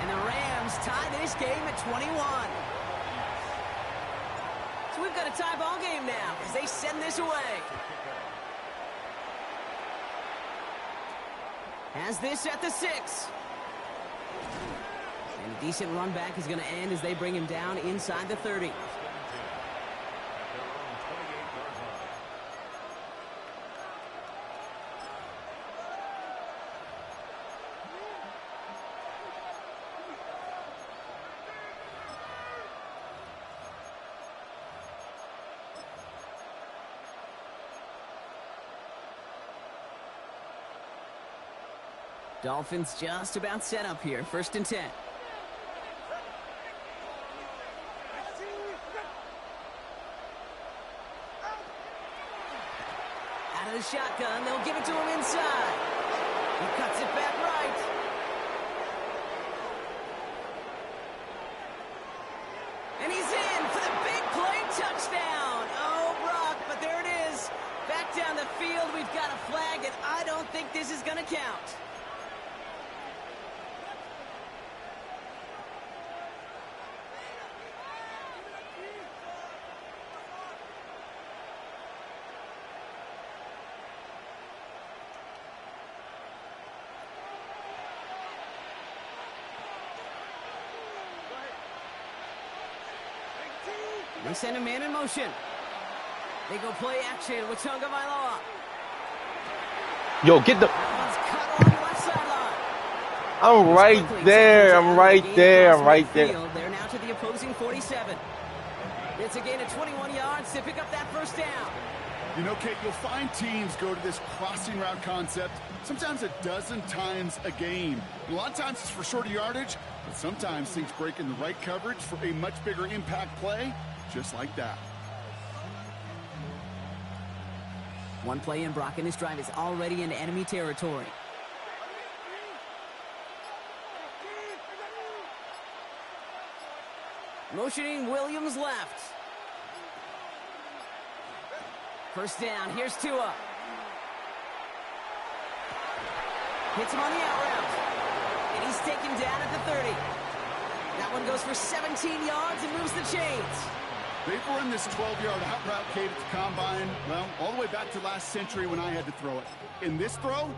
And the Rams tie this game at 21. So we've got a tie ball game now as they send this away. Has this at the 6. And a decent run back is going to end as they bring him down inside the 30. Dolphins just about set up here. 1st and 10. Out of the shotgun. They'll give it to him inside. He cuts it back right. And he's in for the big play touchdown. Oh, Brock, but there it is. Back down the field. We've got a flag, and I don't think this is going to count. They send a man in motion. They go play action with Tonga Vailoa. Yo, get the... That one's cut on the left sideline. I'm right there. I'm right there. I'm right there. They're now to the opposing 47. It's a gain of 21 yards to pick up that first down. You know, Kate, you'll find teams go to this crossing route concept sometimes a dozen times a game. And a lot of times it's for shorter yardage, but sometimes things break in the right coverage for a much bigger impact play, just like that. One play in, Brock, and this drive is already into enemy territory. Motioning Williams left. First down, here's Tua. Hits him on the out route. And he's taken down at the 30. That one goes for 17 yards and moves the chains. They've run this 12-yard out route, Kate, at the combine, well, all the way back to last century when I had to throw it. In this throw,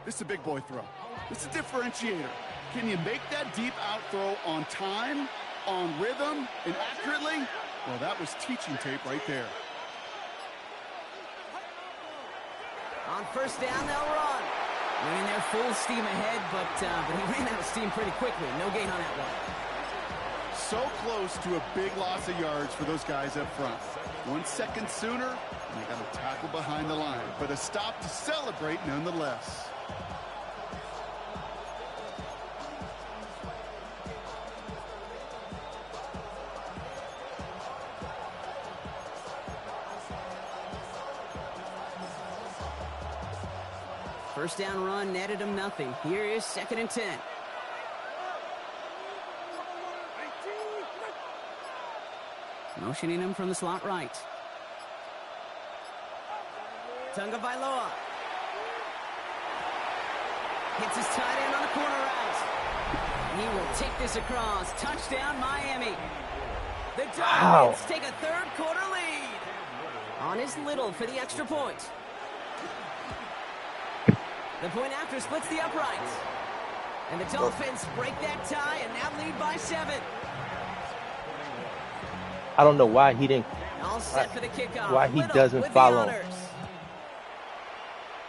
this is a big boy throw. This is a differentiator. Can you make that deep out throw on time, on rhythm, and accurately? Well, that was teaching tape right there. On first down, they'll run. Running their full steam ahead, but he ran out of steam pretty quickly. No gain on that one. So close to a big loss of yards for those guys up front. 1 second sooner, and they got a tackle behind the line. But a stop to celebrate nonetheless. First down run netted him nothing. Here is 2nd and 10. Motioning him from the slot right. Tonga Vailoa. Hits his tight end on the corner route. He will take this across. Touchdown, Miami. The Dolphins take a third-quarter lead. On is Little for the extra point. The point after splits the uprights. And the Dolphins break that tie and now lead by 7. I don't know why he didn't. All set for the kickoff. Why he Little doesn't with follow. the honors.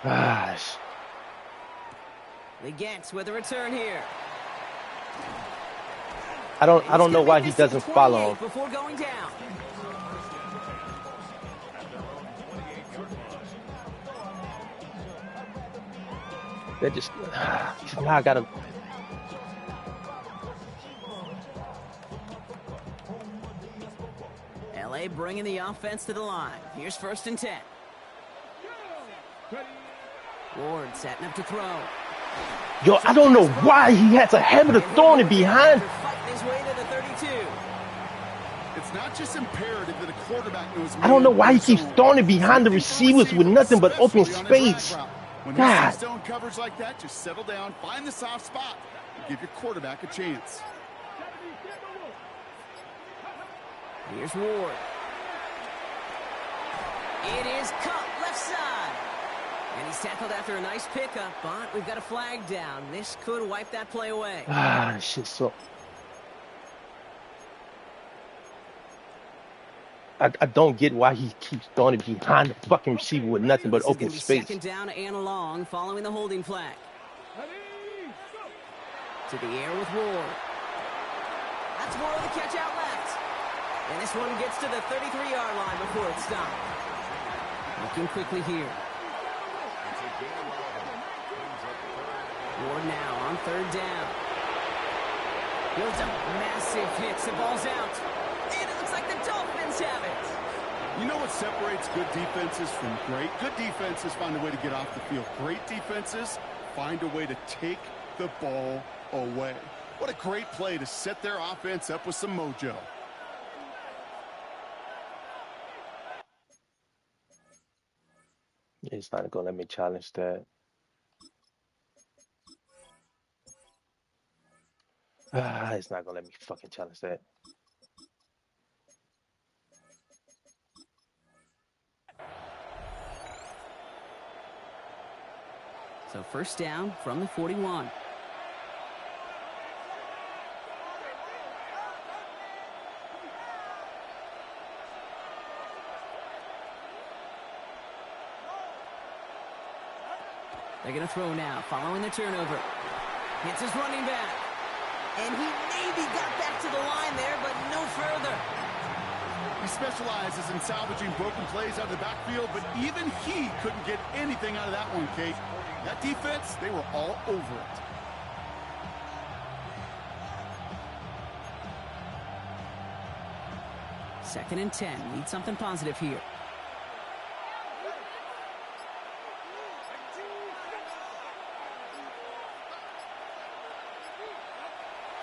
Gosh. Legets with a return here. I don't know why he doesn't follow him. Before going down. That just now I gotta. LA bringing the offense to the line. Here's 1st and 10. Ward setting up to throw. Yo, I don't know why he has a habit of throwing it behind. Fighting his way to the 32. It's not just imperative that a quarterback knows. I don't know why he keeps throwing it behind the receivers with nothing but open space. When God. you see zone coverage like that, just settle down, find the soft spot, and give your quarterback a chance. Here's Ward. It is cut left side. And he's tackled after a nice pickup, but we've got a flag down. This could wipe that play away. This shit's so... I don't get why he keeps throwing it behind the fucking receiver with nothing but open space. 2nd down and long following the holding flag. To the air with Ward. That's Ward with the catch out left. And this one gets to the 33-yard line before it's stopped. Looking quickly here. Ward now on 3rd down. Builds up massive hits. The ball's out. And it looks like the Dolphins have it. You know what separates good defenses from great? Good defenses find a way to get off the field. Great defenses find a way to take the ball away. What a great play to set their offense up with some mojo. It's not going to let me challenge that. It's not going to let me fucking challenge that. So 1st down from the 41. They're going to throw now, following the turnover. Hits his running back. And he maybe got back to the line there, but no further. He specializes in salvaging broken plays out of the backfield, but even he couldn't get anything out of that one, Kate. That defense, they were all over it. Second and 10. Need something positive here.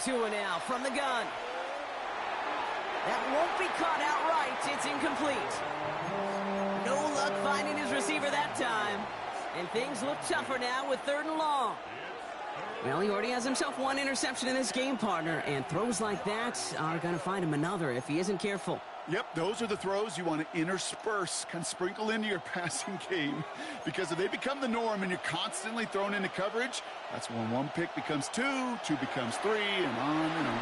Tua now from the gun. That won't be caught outright. It's incomplete. No luck finding his receiver that time. And things look tougher now with 3rd and long. Well, he already has himself one interception in this game, partner. And throws like that are going to find him another if he isn't careful. Yep, those are the throws you want to intersperse, kind of sprinkle into your passing game. Because if they become the norm and you're constantly thrown into coverage, that's when 1 pick becomes 2, 2 becomes 3, and on and on.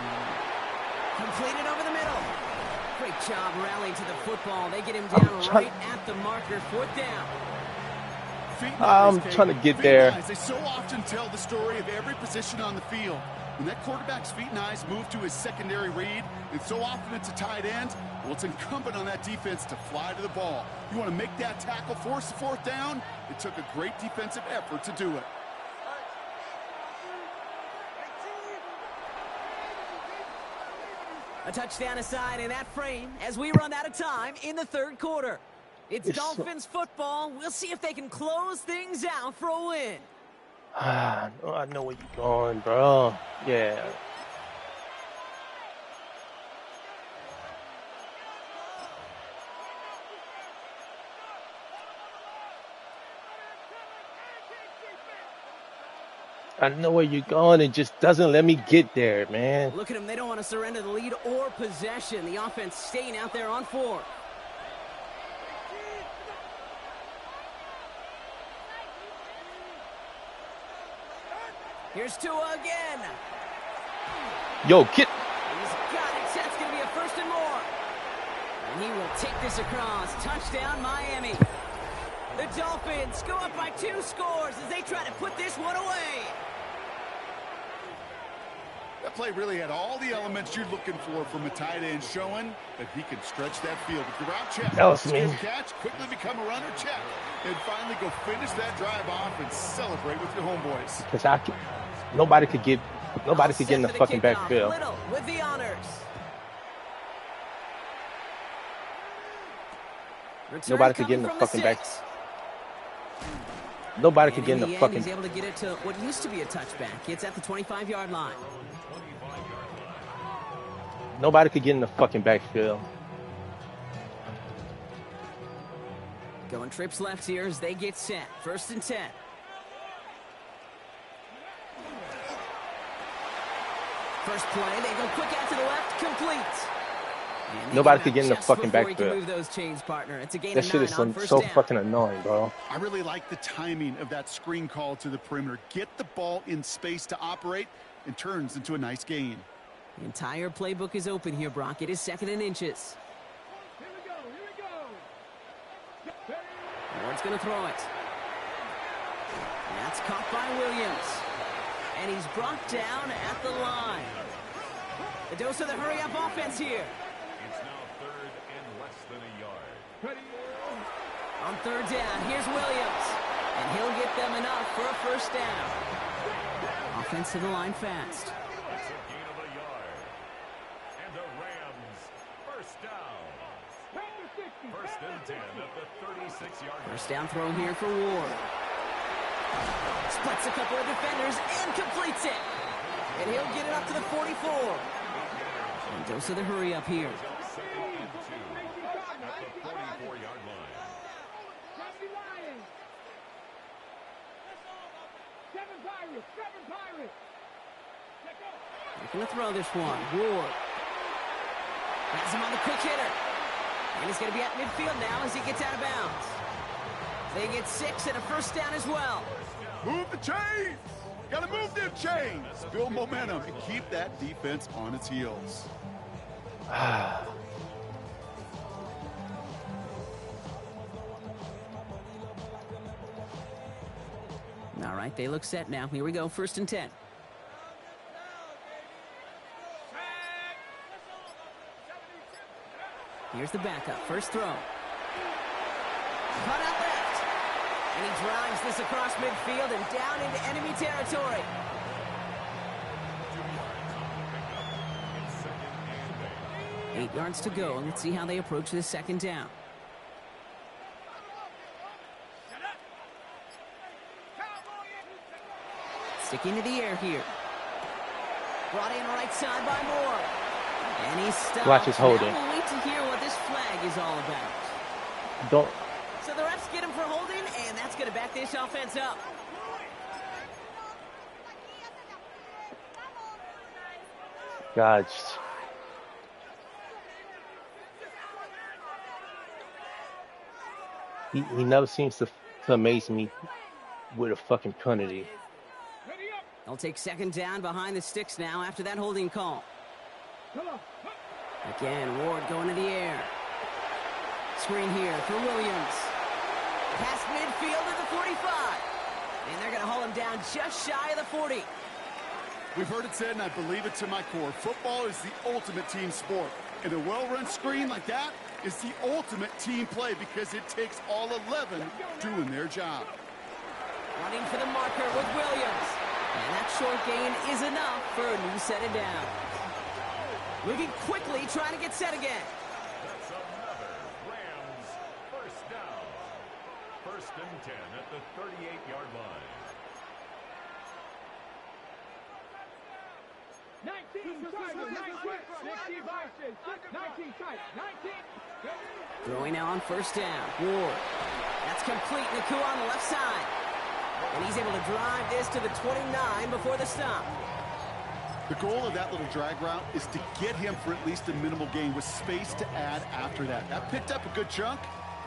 Completed over the middle. Great job rallying to the football. They get him down right at the marker. 4th down. I'm trying to get there. They so often tell the story of every position on the field. When that quarterback's feet and eyes move to his secondary read, and so often it's a tight end, well, it's incumbent on that defense to fly to the ball. You want to make that tackle, force the 4th down? It took a great defensive effort to do it. A touchdown aside in that frame as we run out of time in the 3rd quarter. It's Dolphins football. We'll see if they can close things out for a win. I know where you're going, bro. Yeah. I know where you're going. It just doesn't let me get there, man. Look at them. They don't want to surrender the lead or possession. The offense staying out there on 4. Here's Tua again. Yo, get. He's got it. That's going to be a 1st and more. And he will take this across. Touchdown, Miami. The Dolphins go up by 2 scores as they try to put this one away. That play really had all the elements you're looking for from a tight end, showing that he can stretch that field. With the route check, That was me. catch, quickly become a runner, check, and finally go finish that drive off and celebrate with your homeboys. Because nobody could get in the fucking backfield. Little with the honors. Nobody could get in the fucking back. Nobody could get in the fucking. He's able to get it to what used to be a touchback. It's at the 25-yard line. Nobody could get in the fucking backfield. Going trips left here as they get set. 1st and 10. First play, they go quick out to the left, complete. Nobody could get in the fucking backfield. Move those chains, partner. It's a gain that of shit 9 is on so down. fucking annoying, bro. I really like the timing of that screen call to the perimeter. Get the ball in space to operate and turns into a nice gain. The entire playbook is open here, Brock. It is 2nd and inches. Here we go. Ward's going to throw it. That's caught by Williams. And he's brought down at the line. The dose of the hurry-up offense here. It's now 3rd and less than a yard. Ready. On 3rd down, here's Williams. And he'll get them enough for a 1st down. Offense to the line fast. It's a gain of a yard. And the Rams, 1st down. 1st and 10 at the 36-yard line. 1st down throw here for Ward. Splits a couple of defenders and completes it. And he'll get it up to the 44. And dose of the hurry up here. 2nd and 2 at the 44-yard line. 7 Pirates. They're going to throw this one. Ward. Has him on the quick hitter. And he's going to be at midfield now as he gets out of bounds. They get 6 and a 1st down as well. Move the chains! Gotta move them chains! Build momentum and keep that defense on its heels. All right, they look set now. Here we go, 1st and 10. Here's the backup. First throw. Cut out left. And he drives this across midfield and down into enemy territory. It's 2nd and 8. 8 yards to go. Let's see how they approach this 2nd down. Sticking to the air here. Brought in right side by Moore. And he's stopped. Watch his holding. Now we'll wait to hear what this flag is all about. Don't. So the refs get him for holding, and that's going to back this offense up. God. He never seems to amaze me with a fucking penalty. They'll take 2nd down behind the sticks now after that holding call. Again, Ward going to the air. Screen here for Williams. Past midfield to the 45. And they're going to haul him down just shy of the 40. We've heard it said, and I believe it to my core, football is the ultimate team sport. And a well-run screen like that is the ultimate team play because it takes all 11 doing their job. Running for the marker with Williams. And that short gain is enough for a new set of downs. Moving quickly, trying to get set again. That's another Rams 1st down. 1st and 10 at the 38-yard line. 19 tight. Throwing now on 1st down. Ward. That's complete. Naku on the left side. And he's able to drive this to the 29 before the stop. The goal of that little drag route is to get him for at least a minimal gain with space to add after that. That picked up a good chunk,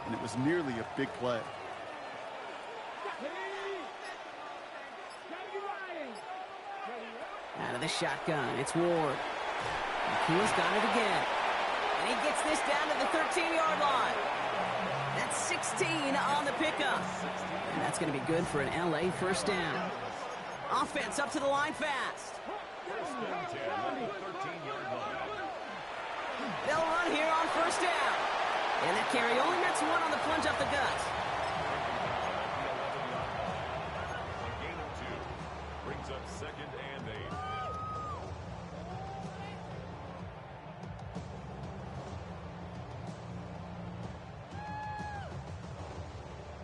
and it was nearly a big play. Out of the shotgun, it's Ward. Nakua's got it again. And he gets this down to the 13-yard line. That's 16 on the pickup. And that's going to be good for an LA 1st down. Offense up to the line fast. 1st and 10 at the 13-yard line. They'll run here on first down. And that carry only nets one on the plunge up the gut. A gain of 2 brings up 2nd and 8.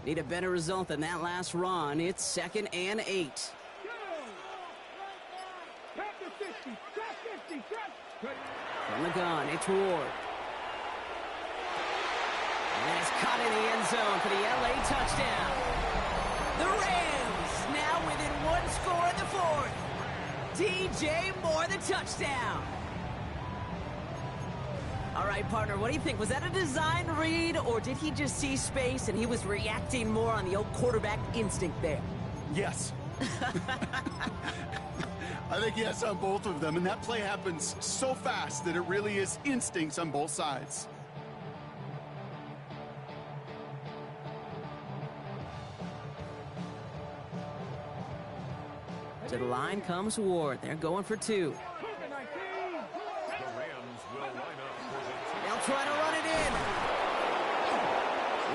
Need a better result than that last run. It's 2nd and 8. From the gun, it's Ward. And it's caught in the end zone for the LA touchdown. The Rams now within one score in the 4th. DJ Moore, the touchdown. All right, partner, what do you think? Was that a design read, or did he just see space and he was reacting more on the old quarterback instinct there? Yes. I think yes on both of them, and that play happens so fast that it really is instincts on both sides. To the line comes Ward. They're going for 2. The Rams will line up for the 2. They'll try to run it in.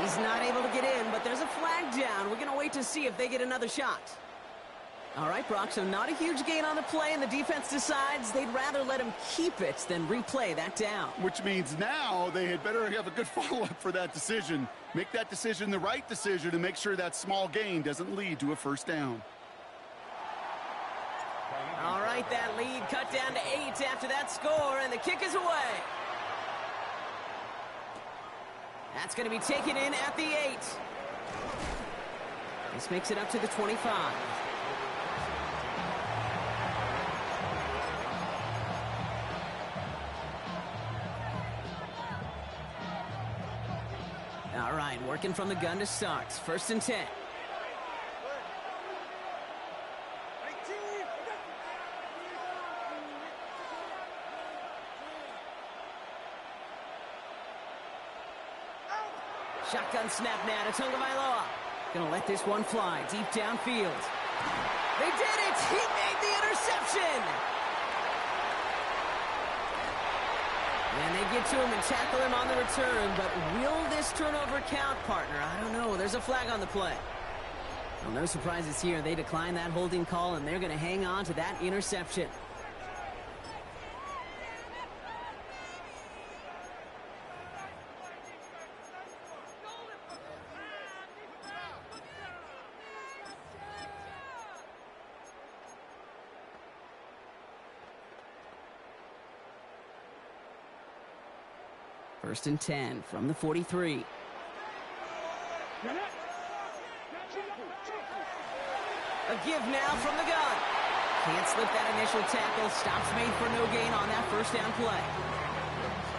He's not able to get in, but there's a flag down. We're going to wait to see if they get another shot. All right, Brock, so not a huge gain on the play, and the defense decides they'd rather let him keep it than replay that down. Which means now they had better have a good follow-up for that decision. Make that decision the right decision and make sure that small gain doesn't lead to a first down. All right, that lead cut down to 8 after that score, and the kick is away. That's going to be taken in at the 8. This makes it up to the 25. All right, working from the gun to start. 1st and 10. Shotgun snap now to Tagovailoa. Gonna let this one fly deep downfield. They did it! He made the interception! And they get to him and tackle him on the return, but will this turnover count, partner? I don't know. There's a flag on the play. Well, no surprises here. They decline that holding call, and they're going to hang on to that interception. First and 10 from the 43. A give now from the gun. Can't slip that initial tackle. Stops made for no gain on that first down play.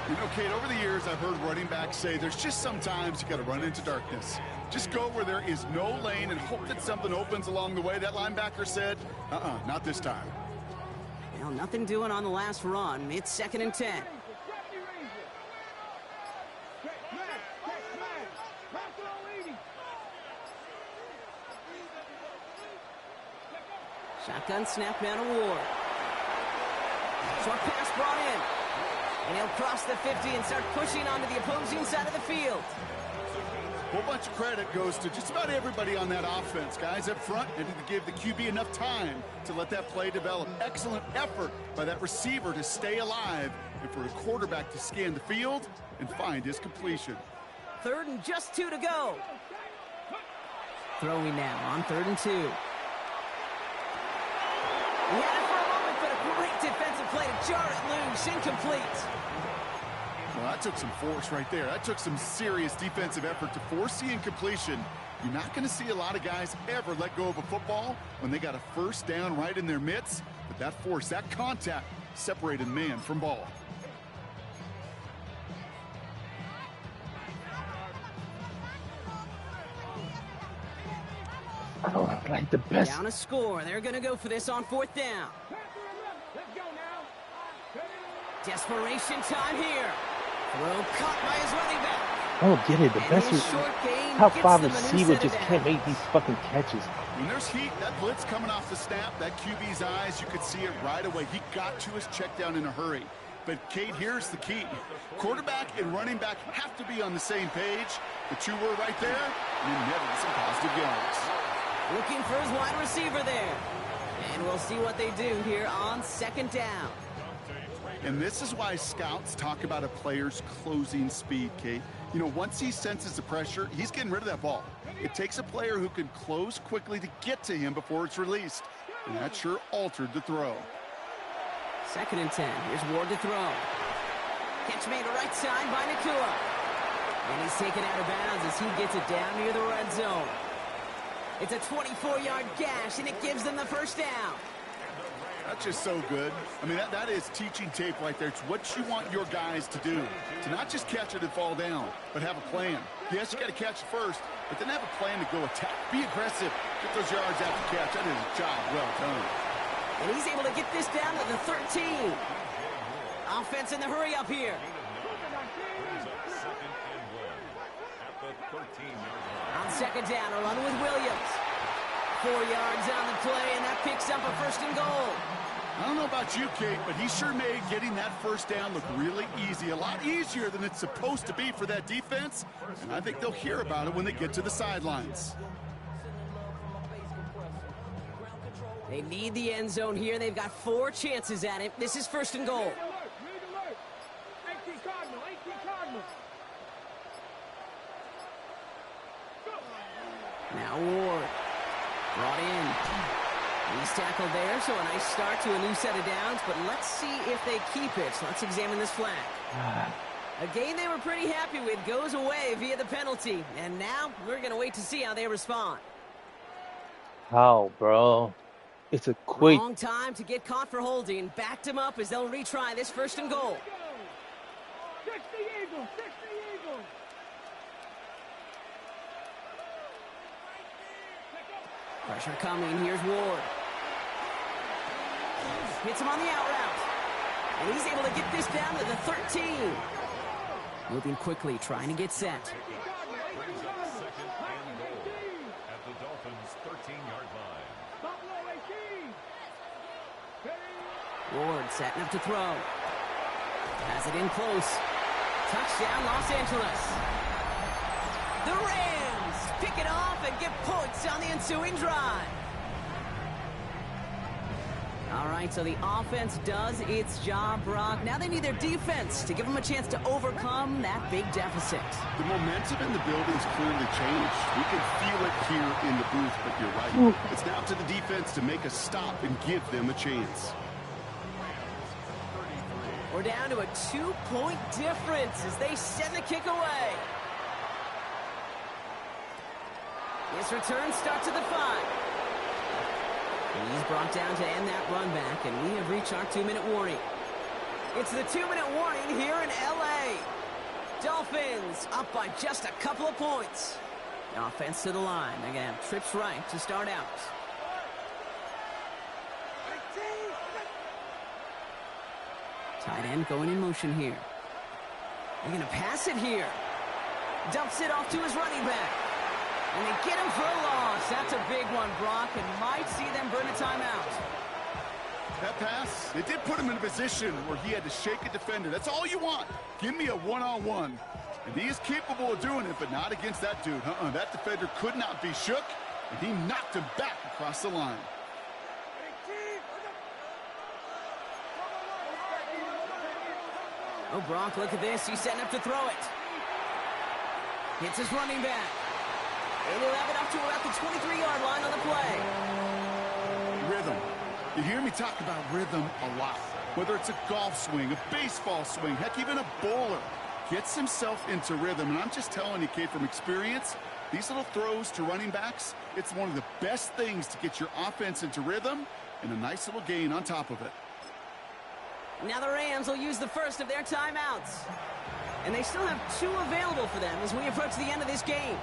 You know, Kate, over the years, I've heard running backs say there's just sometimes you got to run into darkness. Just go where there is no lane and hope that something opens along the way. That linebacker said, not this time. Well, nothing doing on the last run. It's 2nd and 10. Shotgun snap now to Ward. Short pass brought in. And he'll cross the 50 and start pushing onto the opposing side of the field. A whole bunch of credit goes to just about everybody on that offense. Guys up front and to give the QB enough time to let that play develop. Excellent effort by that receiver to stay alive and for the quarterback to scan the field and find his completion. 3rd and just 2 to go. Throwing now on 3rd and 2. He had it for a moment, but a great defensive play to jar it loose. Incomplete. Well, that took some force right there. That took some serious defensive effort to force the incompletion. You're not going to see a lot of guys ever let go of a football when they got a first down right in their midst. But that force, that contact, separated man from ball. Oh, like the best. Down a score. They're going to go for this on 4th down. Desperation time here. Throw caught by his running back. I don't get it. The And best his is short gain top gets 5 them a new receiver set just of can't downs. make these fucking catches. When there's heat, that blitz coming off the snap, that QB's eyes, you could see it right away. He got to his check down in a hurry. But, Kate, here's the key. Quarterback and running back have to be on the same page. The two were right there, and then netted some positive yards. Looking for his wide receiver there. And we'll see what they do here on second down. And this is why scouts talk about a player's closing speed, Kate. You know, once he senses the pressure, he's getting rid of that ball. It takes a player who can close quickly to get to him before it's released. And that sure altered the throw. 2nd and 10. Here's Ward to throw. Catch made to right side by Nakua. And he's taken out of bounds as he gets it down near the red zone. It's a 24-yard gash, and it gives them the first down. That's just so good. I mean, that is teaching tape right there. It's what you want your guys to do. To not just catch it and fall down, but have a plan. Yes, you got to catch it first, but then have a plan to go attack. Be aggressive. Get those yards after catch. That is a job well done. And he's able to get this down to the 13. Offense in the hurry up here. On second down, they're running with Williams. 4 yards on the play, and that picks up a 1st and goal. I don't know about you, Kate, but he sure made getting that first down look really easy. A lot easier than it's supposed to be for that defense. And I think they'll hear about it when they get to the sidelines. They need the end zone here. They've got 4 chances at it. This is 1st and goal. Now Ward. Brought in. He's tackled there, so a nice start to a new set of downs, but let's see if they keep it. So let's examine this flag. A game they were pretty happy with goes away via the penalty, and now we're going to wait to see how they respond. How, bro? It's a quick... Long time to get caught for holding. Backed him up as they'll retry this 1st and goal. 60 Eagles, 60 Eagles. Pressure coming. Here's Ward. Hits him on the out route. And he's able to get this down to the 13. Moving quickly, trying to get set. Brings up 2nd and goal at the Dolphins' 13-yard line. Ward setting up to throw. Has it in close. Touchdown, Los Angeles. The Rams pick it off and get points on the ensuing drive. All right, so the offense does its job, Brock. Now they need their defense to give them a chance to overcome that big deficit. The momentum in the building's clearly changed. We can feel it here in the booth, but you're right. It's now to the defense to make a stop and give them a chance. We're down to a 2-point difference as they send the kick away. This return starts at the 5. And he's brought down to end that run back, and we have reached our 2-minute warning. It's the 2-minute warning here in L.A. Dolphins up by just a couple of points. The offense to the line. They're going to have trips right to start out. Tight end going in motion here. They're going to pass it here. Dumps it off to his running back. And they get him for a loss. That's a big one, Brock, and might see them burn a timeout. That pass, it did put him in a position where he had to shake a defender. That's all you want. Give me a one-on-one. And he is capable of doing it, but not against that dude. That defender could not be shook, and he knocked him back across the line. Oh, Brock, look at this. He's setting up to throw it. Hits his running back. And he'll have it up to about the 23-yard line on the play. Rhythm. You hear me talk about rhythm a lot. Whether it's a golf swing, a baseball swing, heck, even a bowler gets himself into rhythm. And I'm just telling you, kid, from experience, these little throws to running backs, it's one of the best things to get your offense into rhythm and a nice little gain on top of it. Now the Rams will use the first of their timeouts. And they still have 2 available for them as we approach the end of this game.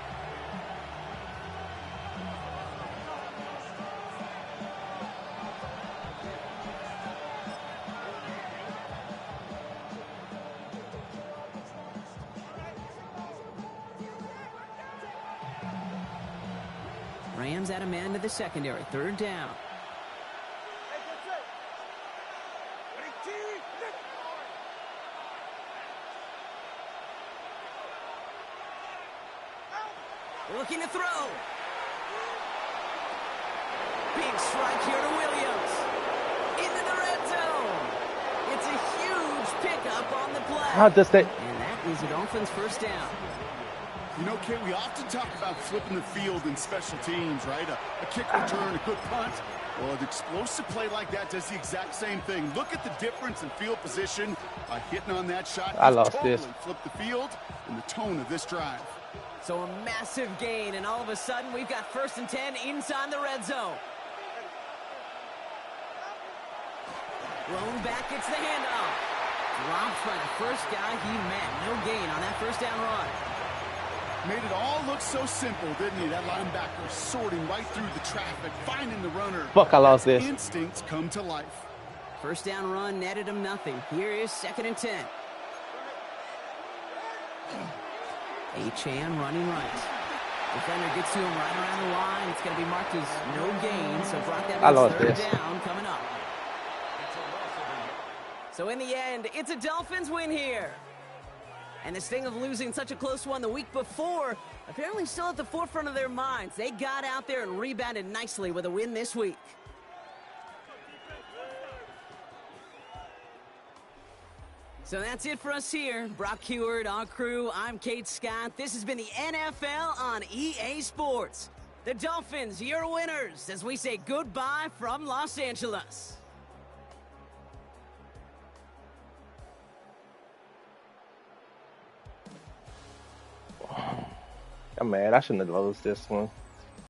Rams add a man to the secondary. Third down. Looking to throw. Big strike here to Williams. Into the red zone. It's a huge pickup on the play. How does that? And that is the Dolphins' first down. You know, Kate, we often talk about flipping the field in special teams, right? A kick return, a good punt. Well, an explosive play like that does the exact same thing. Look at the difference in field position by hitting on that shot. I lost totally this. Flipped the field and the tone of this drive. So a massive gain, and all of a sudden we've got 1st and 10 inside the red zone. Blown back, it's the handoff. Dropped by the first guy he met. No gain on that first down run. Made it all look so simple, didn't he? That linebacker sorting right through the traffic, finding the runner. Fuck, I lost this. Instincts come to life. First down run netted him nothing. Here is 2nd and 10. Achane running right. Defender gets to him right around the line. It's going to be marked as no gain. So Brock, that means third down coming up. So in the end, it's a Dolphins win here. And the sting of losing such a close one the week before, apparently still at the forefront of their minds. They got out there and rebounded nicely with a win this week. So that's it for us here. Brock Heward, our crew, I'm Kate Scott. This has been the NFL on EA Sports. The Dolphins, your winners, as we say goodbye from Los Angeles. I'm mad. I shouldn't have lost this one.